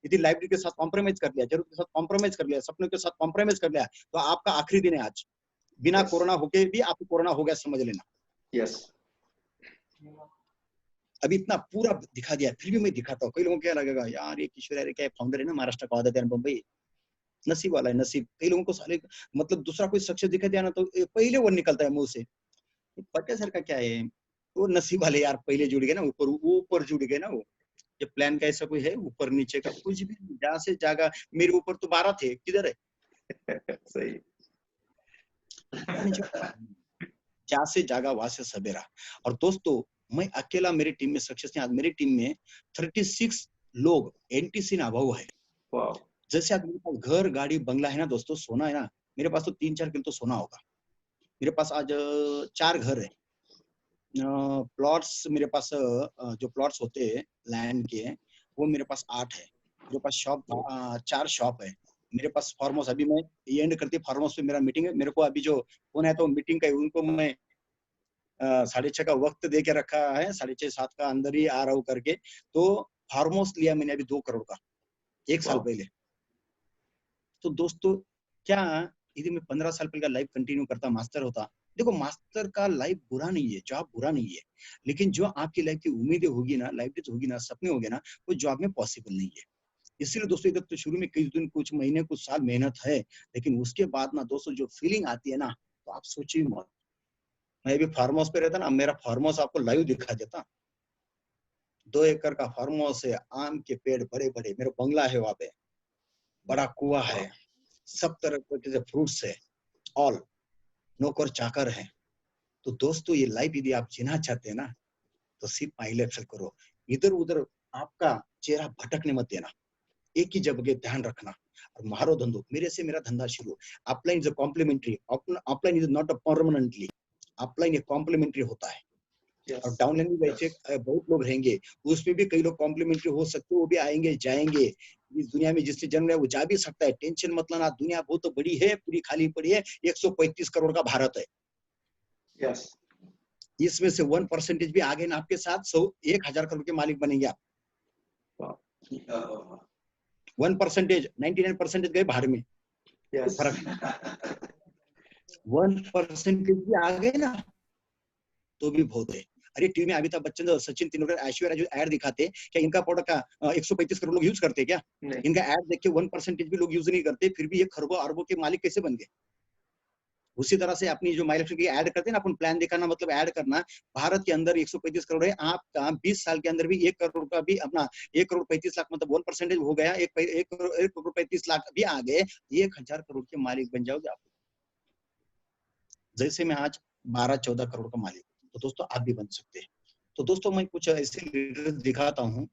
यदि लाइबिलिटी के साथ कॉम्प्रोमाइज कर लिया, जरूरत के साथ कॉम्प्रोमाइज कर लिया, सपनों के साथ कॉम्प्रोमाइज कर लिया, तो आपका आखिरी दिन है आज। बिना कोरोना होके भी आपको कोरोना हो गया समझ लेना। यस, अभी इतना पूरा दिखा दिया, फिर भी मैं दिखाता हूँ। कई लोगों को क्या लगेगा, यार ये किशोर यार क्या फाउंडर है ना महाराष्ट्र का, आदत है मुंबई, नसीब वाला है नसीब। कई लोगों को साले मतलब दूसरा कोई सक्सेस दिखा दिया ना तो पहले वो निकलता है मुंह से, पटेल सर का क्या है, वो नसीब वाले यार, पहले जुड़ गए ना, ऊपर जुड़ गए ना वो। ये प्लान का ऐसा कोई है ऊपर नीचे का कुछ भी, जहां से जागा। मेरे ऊपर तो 12 थे, किधर है? सही। जहां से जागा वहां से सवेरा। और दोस्तों मैं अकेला मेरी टीम में सक्सेस नहीं, आज मेरी टीम में 36 लोग NTC ना अभाव है। जैसे आज मेरे पास घर, गाड़ी, बंगला है ना दोस्तों, सोना है ना, मेरे पास तो 3-4 किलो तो सोना होगा। मेरे पास आज 4 घर है, प्लॉट्स मेरे पास, जो प्लॉट्स होते हैं लैंड के, वो मेरे पास 8 है। मेरे पास शॉप 4 शॉप है मेरे पास। फार्म हाउस अभी मैं ये एंड करती फार्म हाउस पे मेरा मीटिंग है। मेरे को अभी जो फोन है तो मीटिंग का है, उनको मैं 6:30 का वक्त दे के रखा है, 6:30-7 का अंदर ही आ रहा हूँ करके। तो फार्म हाउस लिया मैंने अभी 2 करोड़ का 1 साल पहले। तो दोस्तों क्या यदि मैं 15 साल पहले का लाइफ कंटिन्यू करता, मास्टर होता, देखो मास्टर का लाइफ बुरा नहीं है, जॉब बुरा नहीं है, लेकिन जो आपकी लाइफ की उम्मीदें होगी ना, लाइफ होगी ना, सपने होंगे ना, वो जॉब में पॉसिबल नहीं है। इसलिए दोस्तों इधर तो शुरू में कुछ दिन, कुछ महीने, कुछ साल मेहनत है, लेकिन उसके बाद ना दोस्तों जो फीलिंग आती है ना, तो आप सोचिए मत। मैं भी फार्म हाउस पे रहता ना, मेरा फार्म हाउस आपको लाइव दिखा देता। 2 एकड़ का फार्म हाउस है, आम के पेड़ बड़े बड़े, मेरा बंगला है वहां पे, बड़ा कुआं है, सब तरह के फ्रूट्स है, ऑल नौकर चाकर है। तो दोस्तों ये लाइफ यदि आप जीना चाहते हैं ना, तो सिर्फ माई लाइफ से करो। इधर उधर आपका चेहरा भटकने मत देना, एक ही जगह ध्यान रखना और मारो धंधो। मेरे से मेरा धंधा शुरू। Upline is complementary, upline is not a permanently, upline ये कॉम्प्लीमेंट्री होता है। और डाउनलाइन भी वैसे बहुत लोग रहेंगे, उसमें भी कई लोग कॉम्प्लीमेंट्री हो सकते हैं, वो भी आएंगे जाएंगे। इस दुनिया में जिससे जन्म है वो जा भी सकता है, टेंशन मत लेना। दुनिया बहुत तो बड़ी है, पूरी खाली पड़ी है, 135 करोड़ का भारत है। Yes. इसमें से 1% भी आगे ना आपके साथ 1,000 करोड़ के मालिक बनेंगे आप। 1%, 99% गए बाहर में। Yes. फर्क 1% भी आ गए ना तो भी बहुत है। अरे टीवी में अमिताभ बच्चन, सचिन तेंदुलकर, ऐश्वर्या जो ऐड दिखाते, क्या इनका प्रोडक्ट का 135 करोड़ लोग यूज करते क्या? इनका ऐड देख के 1% भी लोग यूज नहीं करते, फिर भी ये खरबों अरबों के मालिक कैसे बन गए? उसी तरह से अपनी जो माइल की ऐड करते हैं ना, अपन प्लान दिखाना मतलब ऐड करना। भारत के अंदर 135 करोड़ है, आपका 20 साल के अंदर भी 1 करोड़ का भी अपना 1 करोड़ 35 लाख मतलब 1% हो गया। 1 करोड़ 35 लाख भी आ गए, 1,000 करोड़ के मालिक बन जाओगे आप। जैसे मैं आज 12-14 करोड़ का मालिक, तो दोस्तों आप भी बन सकते हैं। तो दोस्तों मैं कुछ ऐसे लीडर दिखाता हूँ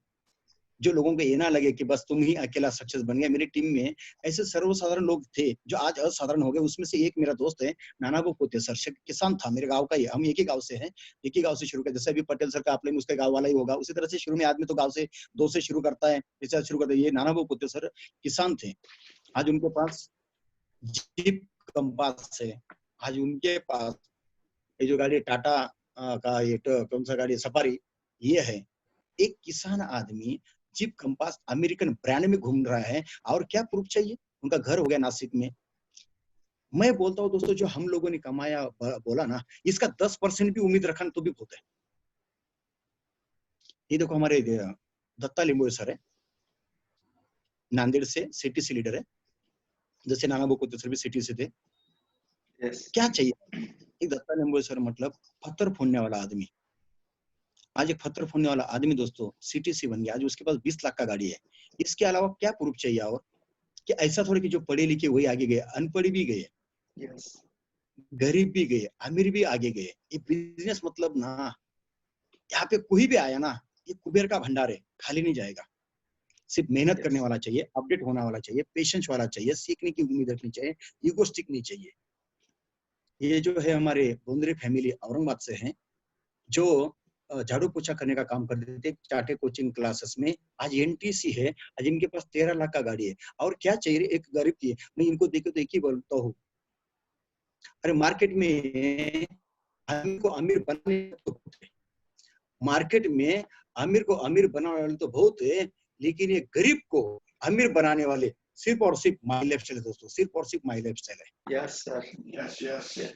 जो लोगों को ये ना लगे कि बस तुम ही अकेला सक्सेस बन गया। मेरी टीम में ऐसे सर्वसाधारण लोग थे जो आज असाधारण हो गए। उसमें से एक मेरा दोस्त है, नानाबो पोते सर, किसान था, मेरे गांव का ही। हम एक ही गांव से हैं, एक ही गांव से शुरू किया। जैसे अभी पटेल सर का अपलाइन उसके गांव वाला ही होगा, उसी तरह से शुरू में आदमी तो गांव से 2 से शुरू करता है, ऐसा शुरू करता है। ये नानाबो पोते सर किसान थे, आज उनके पास जीप कंपास है। आज उनके पास ये जो गाड़ी टाटा का ये कौन सा गाड़ी सफारी, ये है। एक किसान आदमी जीप कंपास अमेरिकन ब्रांड में घूम रहा है, और क्या प्रूफ चाहिए? उनका घर हो गया नासिक में। मैं बोलता हूँ दोस्तों, जो हम लोगों ने कमाया बोला ना, इसका 10% भी उम्मीद रखना तो भी बहुत है। ये देखो हमारे दत्ता लिंबोये सर है, नांदेड़ से, सिटी से लीडर है। जैसे नाना बोकोते सर भी सिटी से थे। क्या चाहिए? एक दत्ता लिंबोये सर मतलब पत्थर फोड़ने वाला आदमी। आज एक पत्थर फोड़ने वाला आदमी दोस्तों सीटीसी बन गया। आज उसके पास 20 लाख का गाड़ी है। इसके अलावा क्या प्रूफ चाहिए? और कि ऐसा थोड़ी कि जो पढ़े लिखे वही आगे गए, अनपढ़ भी गए, गरीब भी गए, अमीर भी आगे गए। ये बिजनेस मतलब ना, यहाँ पे कोई भी आया ना, ये कुबेर का भंडार है, खाली नहीं जाएगा। सिर्फ मेहनत करने वाला चाहिए, अपडेट होने वाला चाहिए, पेशेंस वाला चाहिए, सीखने की उम्मीद रखनी चाहिए, ईगोस्टिक नहीं चाहिए। ये जो है हमारे बोंद्रे फैमिली औरंगाबाद से हैं, जो झाड़ू पोछा करने का काम करते थे चाटे कोचिंग क्लासेस में। आज एनटीसी है, आज इनके पास 13 लाख का गाड़ी है। और क्या चाहिए एक गरीब की? मैं इनको देखे तो एक ही बोलता हूँ, अरे मार्केट में अमीर को अमीर बनाने तो, मार्केट में अमीर को अमीर बनाने वाले तो बहुत है, लेकिन ये गरीब को अमीर बनाने वाले सिर्फ और सिर्फ माई लाइफ स्टाइल है दोस्तों, सिर्फ और सिर्फ माई लाइफ स्टाइल है। Yes sir, yes yes.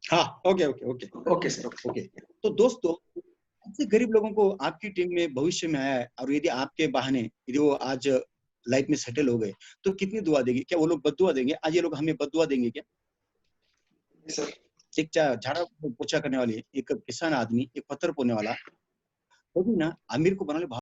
हाँ, okay okay okay okay sir, okay. तो दोस्तों ऐसे गरीब लोगों को आपकी टीम में भविष्य में आया है, और यदि आपके बहाने यदि वो आज लाइफ में सेटल हो गए, तो कितनी दुआ देंगे? क्या वो लोग बद्दुआ देंगे? आज ये लोग हमें बद्दुआ देंगे क्या? सर एक झाड़ा पोछा करने वाली, एक किसान आदमी, एक पत्थर पोने वाला, वो भी ना अमीर को बनाने बाहर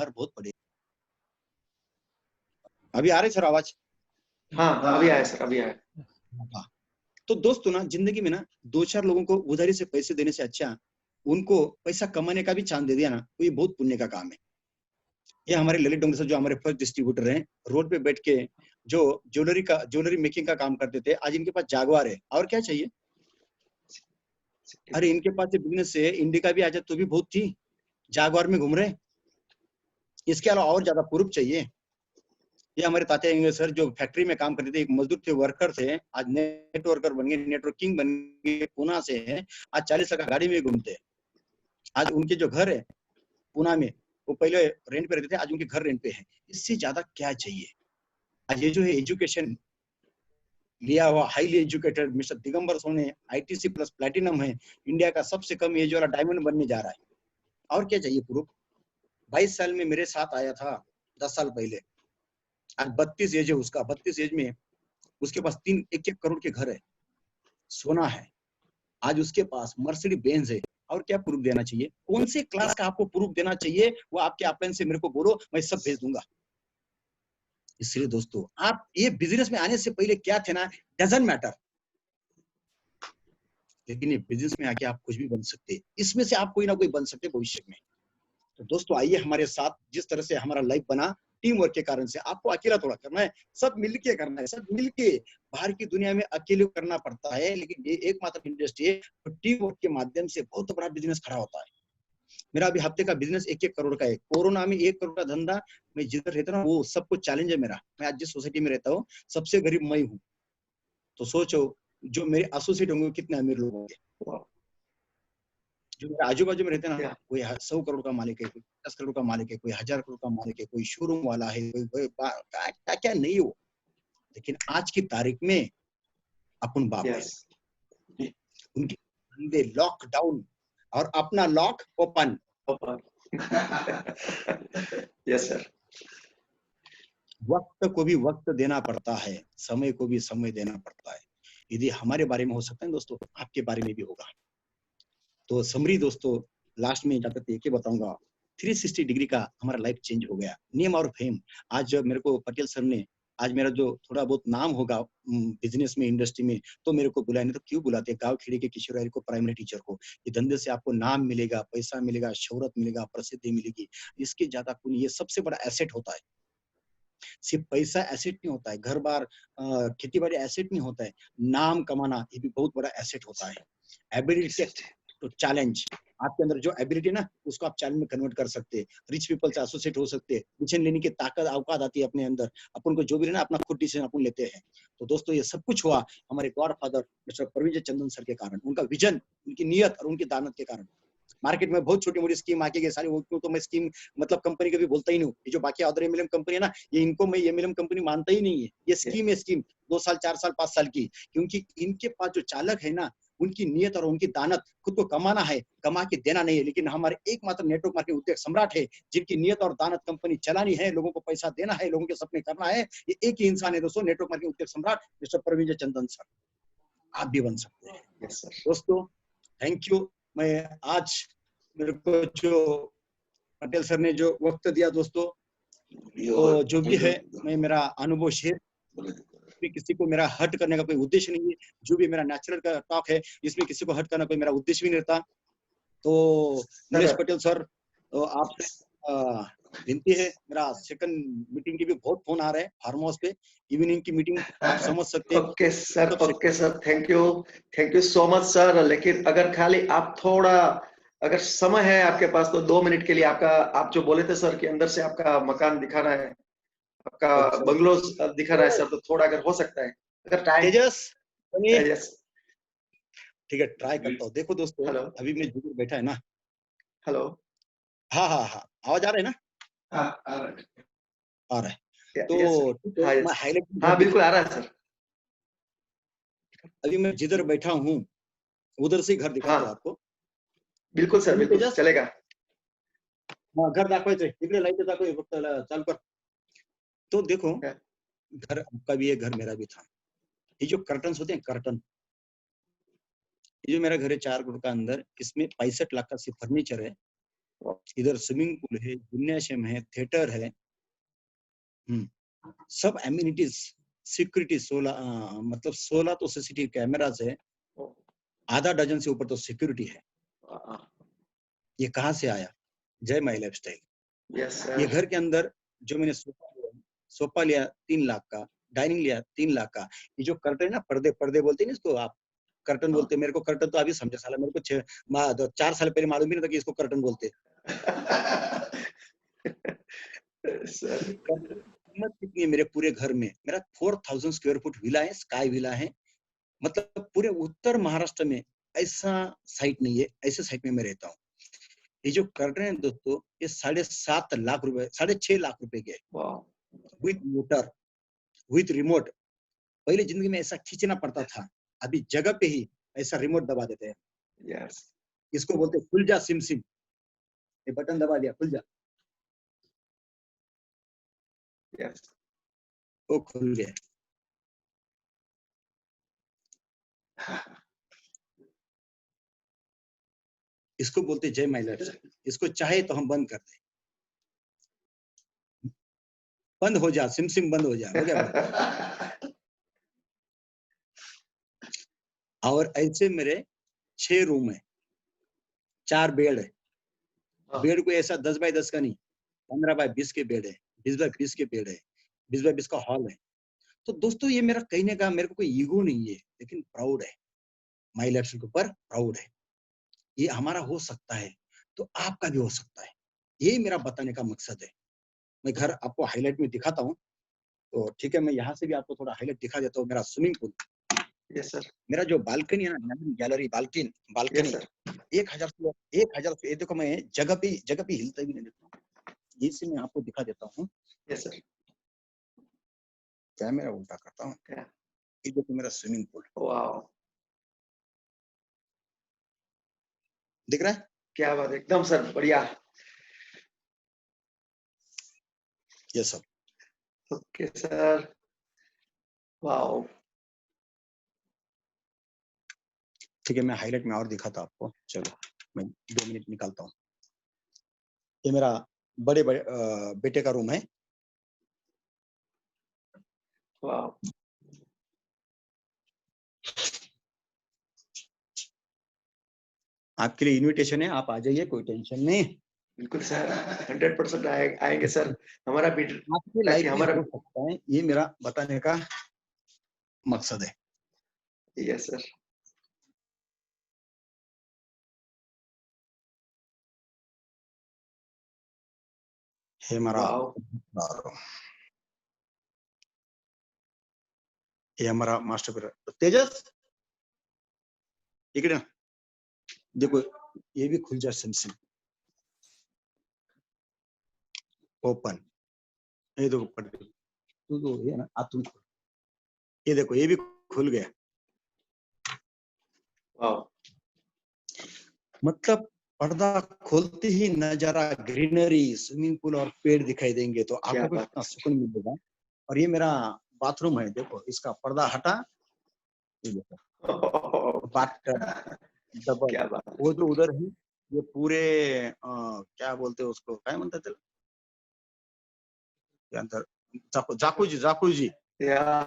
बहुत पड़े। अभी आ रही सर आवाज? हाँ अभी आया सर, अभी आया। हाँ, तो दोस्तों ना जिंदगी में ना 2-4 लोगों को उधारी से पैसे देने से अच्छा उनको पैसा कमाने का भी चांस दे दिया ना, तो ये बहुत पुण्य का काम है। ये हमारे ललित डोंगरे सर जो हमारे फर्स्ट डिस्ट्रीब्यूटर हैं, रोड पे बैठ के जो ज्वेलरी मेकिंग का काम करते थे, आज इनके पास जागवार है, और क्या चाहिए? अरे इनके पास बिजनेस है, इंडिका भी आ जाए तो भी बहुत थी, जागवार में घूम रहे। इसके अलावा और ज्यादा प्रूफ चाहिए? ये हमारे तात्या सर जो फैक्ट्री में काम करते थे, एक मजदूर थे, वर्कर थे, आज नेटवर्कर बन गए, नेटवर्किंग बन गए, पूना से हैं, आज 40 लाख गाड़ी में घूमते हैं। आज उनके जो घर है पूना में, वो पहले रेंट पे रहते थे, आज उनके घर रेंट पे है। इससे ज्यादा क्या चाहिए? आज ये जो है एजुकेशन लिया हुआ highly educated mister Digambar Soni ITC plus platinum है, इंडिया का सबसे कम एज वाला डायमंड बनने जा रहा है, और क्या चाहिए प्रूफ? 22 साल में मेरे साथ आया था 10 साल पहले, आज 32 एज है उसका, 32 एज में उसके पास 1-1 करोड़ के घर है, सोना है, आज उसके पास मर्सिडीज बेंज है, और क्या प्रूफ देना चाहिए? कौन से क्लास का आपको प्रूफ देना चाहिए? वो आपके अपलाइन से मेरे को बोलो, मैं सब भेज दूंगा। इसलिए दोस्तों आप ये बिजनेस में आने से पहले क्या थे ना, डजंट मैटर, लेकिन ये बिजनेस में आके आप कुछ भी बन सकते, इसमें से आप कोई ना कोई बन सकते भविष्य में। तो दोस्तों आइए हमारे साथ, जिस तरह से हमारा लाइफ बना टीम वर्क के कारण से, आपको अकेला थोड़ा करना है, सब मिलके करना है, सब मिलके। बाहर की दुनिया में अकेले करना पड़ता है, लेकिन ये एकमात्र इंडस्ट्री है तो टीम वर्क के माध्यम से बहुत बड़ा बिजनेस खड़ा होता है। मेरा अभी हफ्ते का बिजनेस 1-1 करोड़ का है, कोरोना में 1 करोड़ का धंधा, मैं जिधर रहता हूँ वो सब कुछ चैलेंज है मेरा। मैं आज जिस सोसाइटी में रहता हूँ सबसे गरीब मैं हूँ, तो सोचो जो मेरे एसोसिएट होंगे कितने अमीर लोग होंगे। जो मेरे आजू बाजू में रहते हैं ना, कोई 100 करोड़ का मालिक है, कोई 10 करोड़ का मालिक है, कोई 1000 करोड़ का मालिक है, कोई शोरूम वाला है, कोई क्या क्या नहीं हो, लेकिन आज की तारीख में अपन बाप है। उनके धंधे लॉकडाउन और अपना लॉक ओपन। Yes sir. वक्त को भी वक्त देना पड़ता है, समय को भी समय देना पड़ता है। यदि हमारे बारे में हो सकता है दोस्तों, आपके बारे में भी होगा। तो समरी दोस्तों लास्ट में जाकर एक ही बताऊंगा, 360 डिग्री का हमारा लाइफ चेंज हो गया। नेम और फेम, आज जब मेरे को पटेल सर ने, आज मेरा जो थोड़ा बहुत नाम होगा बिजनेस में, इंडस्ट्री में, तो मेरे को बुलाया, नहीं तो क्यों बुलाते? गांव खेड़ी के किशोर को, प्राइमरी टीचर को। ये धंधे से आपको नाम मिलेगा, पैसा मिलेगा, शोहरत मिलेगा, प्रसिद्धि मिलेगी, इसके ज्यादा कुछ, ये सबसे बड़ा एसेट होता है। सिर्फ पैसा एसेट नहीं होता है, घर बार खेती बाड़ी एसेट नहीं होता है, नाम कमाना ये भी बहुत बड़ा एसेट होता है। एबिलिटी तो चैलेंज, आपके अंदर जो एबिलिटी है ना, उसको आप चैलेंज में कन्वर्ट कर सकते हैं, रिच पीपल से एसोसिएट हो सकते हैं, डिसीजन लेने की ताकत औकात आती है अपने अंदर, अपन को जो भी ना अपना खुद डिसीजन अपन लेते हैं। तो दोस्तों ये सब कुछ हुआ हमारे गॉड फादर मिस्टर प्रवीण चंदन सर के कारण, उनका विजन, उनकी नियत और उनकी दानत के कारण। मार्केट में बहुत छोटी मोटी स्कीम आके गई सारी, वो तो मैं स्कीम मतलब कंपनी कभी बोलता ही नहीं हूँ। ये जो बाकी अदर एमएलएम कंपनी है ना, ये इनको मैं एमएलएम कंपनी मानता ही नहीं है। ये स्कीम है, स्कीम 2 साल 4 साल 5 साल की, क्योंकि इनके पास जो चालक है ना, उनकी नियत और उनकी दानत, खुद को कमाना है, कमा के देना नहीं है। लेकिन हमारे एकमात्र नेटवर्क मार्केटिंग उद्योग सम्राट है, जिनकी नियत और दानत कंपनी चलानी है, लोगों को पैसा देना है, लोगों के सपने करना है, ये एक ही इंसान है दोस्तों, नेटवर्क मार्केटिंग उद्योग सम्राट मिस्टर प्रवीण चंदन सर। आप भी बन सकते हैं दोस्तों। Thank you. मैं आज मेरे को जो पटेल सर ने जो वक्त दिया दोस्तों, तो जो भी है मैं मेरा अनुभव शेयर, किसी को मेरा हट करने का कोई उद्देश्य नहीं है, जो भी मेरा नेचुरल का टॉक है, इसमें किसी को हट करना कोई मेरा उद्देश्य भी नहीं रहता। तो नीलेश पटेल सर, तो आपसे विनती है, मेरा सेकंड मीटिंग की भी बहुत फोन आ रहे हैं फार्म हाउस पे, इवनिंग की मीटिंग आप समझ सकते हैं। Okay sir, thank you so much sir. लेकिन अगर खाली आप थोड़ा, अगर समय है आपके पास तो 2 मिनट के लिए आपका, आप जो बोले थे सर कि अंदर से आपका मकान दिखाना है, आपका बंगलो दिखाना है सर, तो थोड़ा अगर हो सकता है, अगर टाइम। तेजस, ठीक है, ट्राई करता हूँ। देखो दोस्तों, अभी मैं जिधर बैठा है ना, हेलो, हाँ, आवाज आ रहा है ना? आ रहा है, तो मैं हाईलाइट, हाँ बिल्कुल आ रहा है सर। अभी मैं जिधर बैठा हूँ उधर से घर दिखाता हूँ हाँ। आपको। बिल्कुल सर, बिल्कुल तेजस? चलेगा। हाँ, घर दाखवायचंय इकडे लाईट दाखव फक्त चालू कर। तो देखो क्या? घर आपका भी है, घर मेरा भी था। ये जो कर्टन्स होते हैं कर्टन, ये जो मेरा घर है 4 करोड़ का अंदर, इसमें 65 लाख का सिर्फ फर्नीचर है। इधर स्विमिंग पूल है, जिम्नेशियम है, थिएटर है, सब एम्यूनिटीज, सिक्योरिटी 16 मतलब 16 तो सीसीटीवी कैमरास है, आधा डजन से ऊपर तो सिक्योरिटी है। ये कहाँ से आया? जय माई लाइफस्टाइल। यस ये सर। घर के अंदर जो मैंने सोफा लिया 3 लाख का, डाइनिंग लिया 3 लाख का, ये जो कर्टन है ना, पर्दे पर्दे बोलते हैं ना इसको आप, कर्टन बोलते हैं। मेरे को कर्टन तो अभी समझा, साला मेरे को 4 साल पहले मालूम ही नहीं था कि इसको कर्टन बोलते हैं। सर कीमत कितनी है मेरे पूरे घर में? मेरा 4000 स्क्वायर फुट विला है, स्काई विला है। मतलब पूरे उत्तर महाराष्ट्र में ऐसा साइट नहीं है, ऐसे साइट में मैं रहता हूँ। ये जो कर्टन है दोस्तों, ये 7.5 लाख रुपए, 6.5 लाख रुपए के, विथ मोटर, विथ रिमोट। पहले जिंदगी में ऐसा खींचना पड़ता था, अभी जगह पे ही ऐसा रिमोट दबा देते हैं। यस इसको बोलते हैं खुल जा सिम सिम, ये बटन दबा दिया खुल जा, यस वो खुल गया। इसको बोलते जय माई लाइफ। इसको चाहे तो हम बंद कर दें, बंद हो जा सिम सिम, बंद हो जा, हो गया बंद। और ऐसे मेरे 6 रूम है, 4 बेड है। बेड को ऐसा 10 बाय 10 का नहीं, 15 बाय 20 के बेड है, 20 बाय 20 के बेड है, 20 बाय 20 का हॉल है। तो दोस्तों ये मेरा कहने का, मेरे को कोई ईगो नहीं है, लेकिन प्राउड है, माई लाइफ के ऊपर प्राउड है। ये हमारा हो सकता है तो आपका भी हो सकता है, यही मेरा बताने का मकसद है। मैं घर आपको हाईलाइट में दिखाता हूँ, तो ठीक है, मैं यहाँ से भी आपको थोड़ा हाईलाइट दिखा देता हूँ। मेरा स्विमिंग पूल, यस सर। मेरा जो बालकनी है ना, गैलरी बालकनी, यस सर। 1000 ये देखो, मैं जगह पे हिलता भी नहीं देता हूँ। ये से मैं आपको दिखा देता हूँ। Yes sir. कैमरा उल्टा करता हूँ। ये देखो मेरा स्विमिंग पूल, वाओ, दिख रहा है? क्या बात है, एकदम सर बढ़िया। ये सब ओके सर, वाओ। ठीक है, मैं हाईलाइट में और दिखाता हूँ आपको। चलो मैं 2 मिनट निकालता हूँ। ये मेरा बड़े बेटे का रूम है। वाओ, आपके लिए इनविटेशन है, आप आ जाइए, कोई टेंशन नहीं। बिल्कुल सर, 100% आएंगे सर। हमारा भी, आपकी ताकि लाइफ में हमारा, हो सकता है, ये मेरा बताने का मकसद है। Yes sir. ये हमारा वाओ, ये हमारा मास्टर बेडरूम। तेजस इकडे ना, देखो ये भी खुल जाए सिम ओपन। ये देखो पड़ते तो ये ना आतुल, ये देखो ये भी खुल गया। वाओ, मतलब पर्दा खोलते ही नजारा, ग्रीनरी, स्विमिंग पूल और पेड़ दिखाई देंगे, तो क्या आंखों को बात कितना सुकून मिलेगा। और ये मेरा बाथरूम है, देखो इसका पर्दा हटा, ये देखो बाथटब, डबल। क्या बात वो है। जो उधर है, ये पूरे क्या बोलते हैं उसको, काय म्हणतात त्याला, ये अंदर जाकुजी या,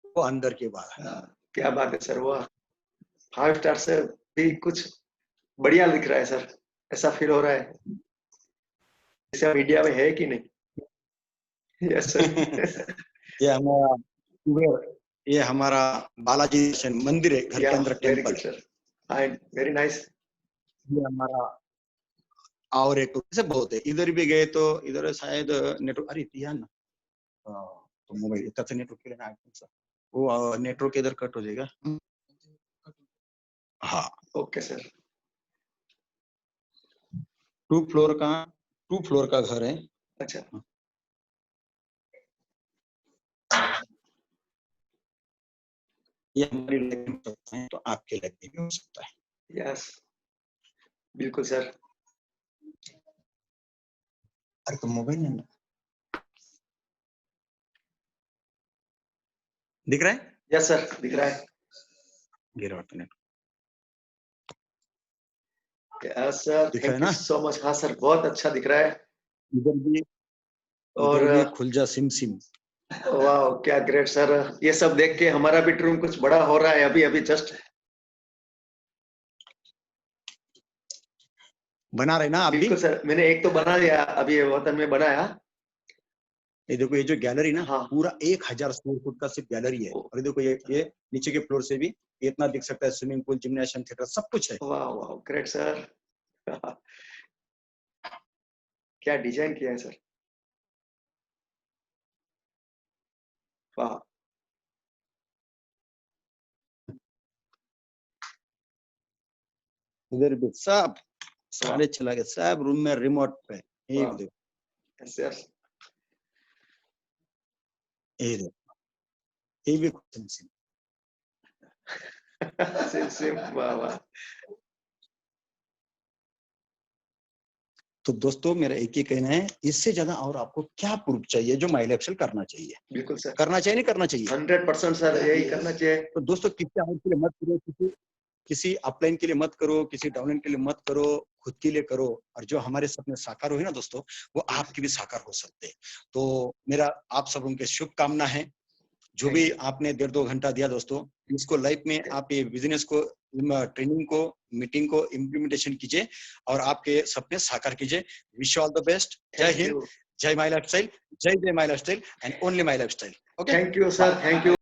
वो अंदर के बाद है। क्या बात है सर, वाह। 5 स्टार से भी कुछ बढ़िया दिख रहा है सर, ऐसा फील हो रहा है जैसे अब इंडिया में है कि नहीं। Yes sir. ये हमारा ये हमारा बालाजी दर्शन मंदिर है, घर के अंदर very temple. Good sir, very nice. ये हमारा, और एक से बहुत है, इधर भी गए तो इधर शायद नेटवर्क, अरे या ना तो मोबाइल त्याचं नेटवर्क केलं ना आयफोनचा, वो नेटवर्क इधर कट हो जाएगा। हाँ, ओके सर। 2 फ्लोर का घर है। अच्छा, ये हमारी लाइफ में हो सकता है तो आपके लाइफ में भी हो सकता है। यस, बिल्कुल सर। अरे तो मोबाइल नंबर दिख रहा है? यस सर, दिख रहा है। गिरा अपने यस सर, दिख रहा है थैंक यू ना? So much. हाँ सर, बहुत अच्छा दिख रहा है। इधर और भी खुल जा सिम सिम। वाह, क्या ग्रेट सर। ये सब देख के हमारा बेडरूम कुछ बड़ा हो रहा है अभी अभी जस्ट। बना रहे ना आप भी? बिल्कुल सर, मैंने एक तो बना लिया अभी वतन में बनाया। ये देखो ये जो गैलरी ना, हाँ। पूरा 1000 स्क्वायर फुट का सिर्फ गैलरी है। और ये देखो ये नीचे के फ्लोर से भी इतना दिख सकता है, स्विमिंग पूल, जिम्नाशियम, थिएटर सब कुछ है। वाह वाह, ग्रेट सर। क्या डिजाइन किया है सर, वाह। इधर भी सब सारे चला गया, सब रूम में रिमोट पे। ये वाह। देखो यस यस। ये देखो, ये भी सिम सिम। सिम सिम, वाह वाह। तो दोस्तों मेरा एक ही कहना है, इससे ज्यादा और आपको क्या प्रूफ चाहिए जो माई लाइफ स्टाइल करना चाहिए? बिल्कुल सर, करना चाहिए नहीं करना चाहिए? 100% सर, यही करना चाहिए। तो दोस्तों किसी और के लिए मत करो, किसी अपलाइन के लिए मत करो, किसी डाउनलाइन के लिए मत करो, खुद के लिए करो। और जो हमारे सपने साकार हुए ना दोस्तों, वो आपके भी साकार हो सकते हैं। तो मेरा आप सब उनके शुभकामना है। जो भी आपने 1.5-2 घंटा दिया दोस्तों, इसको लाइफ में आप ये बिजनेस को, ट्रेनिंग को, मीटिंग को इम्प्लीमेंटेशन कीजिए और आपके सपने साकार कीजिए। Wish all the best. जय हिंद, जय माई लाइफ स्टाइल, जय my life style and only my life style. Okay, thank you sir, thank you.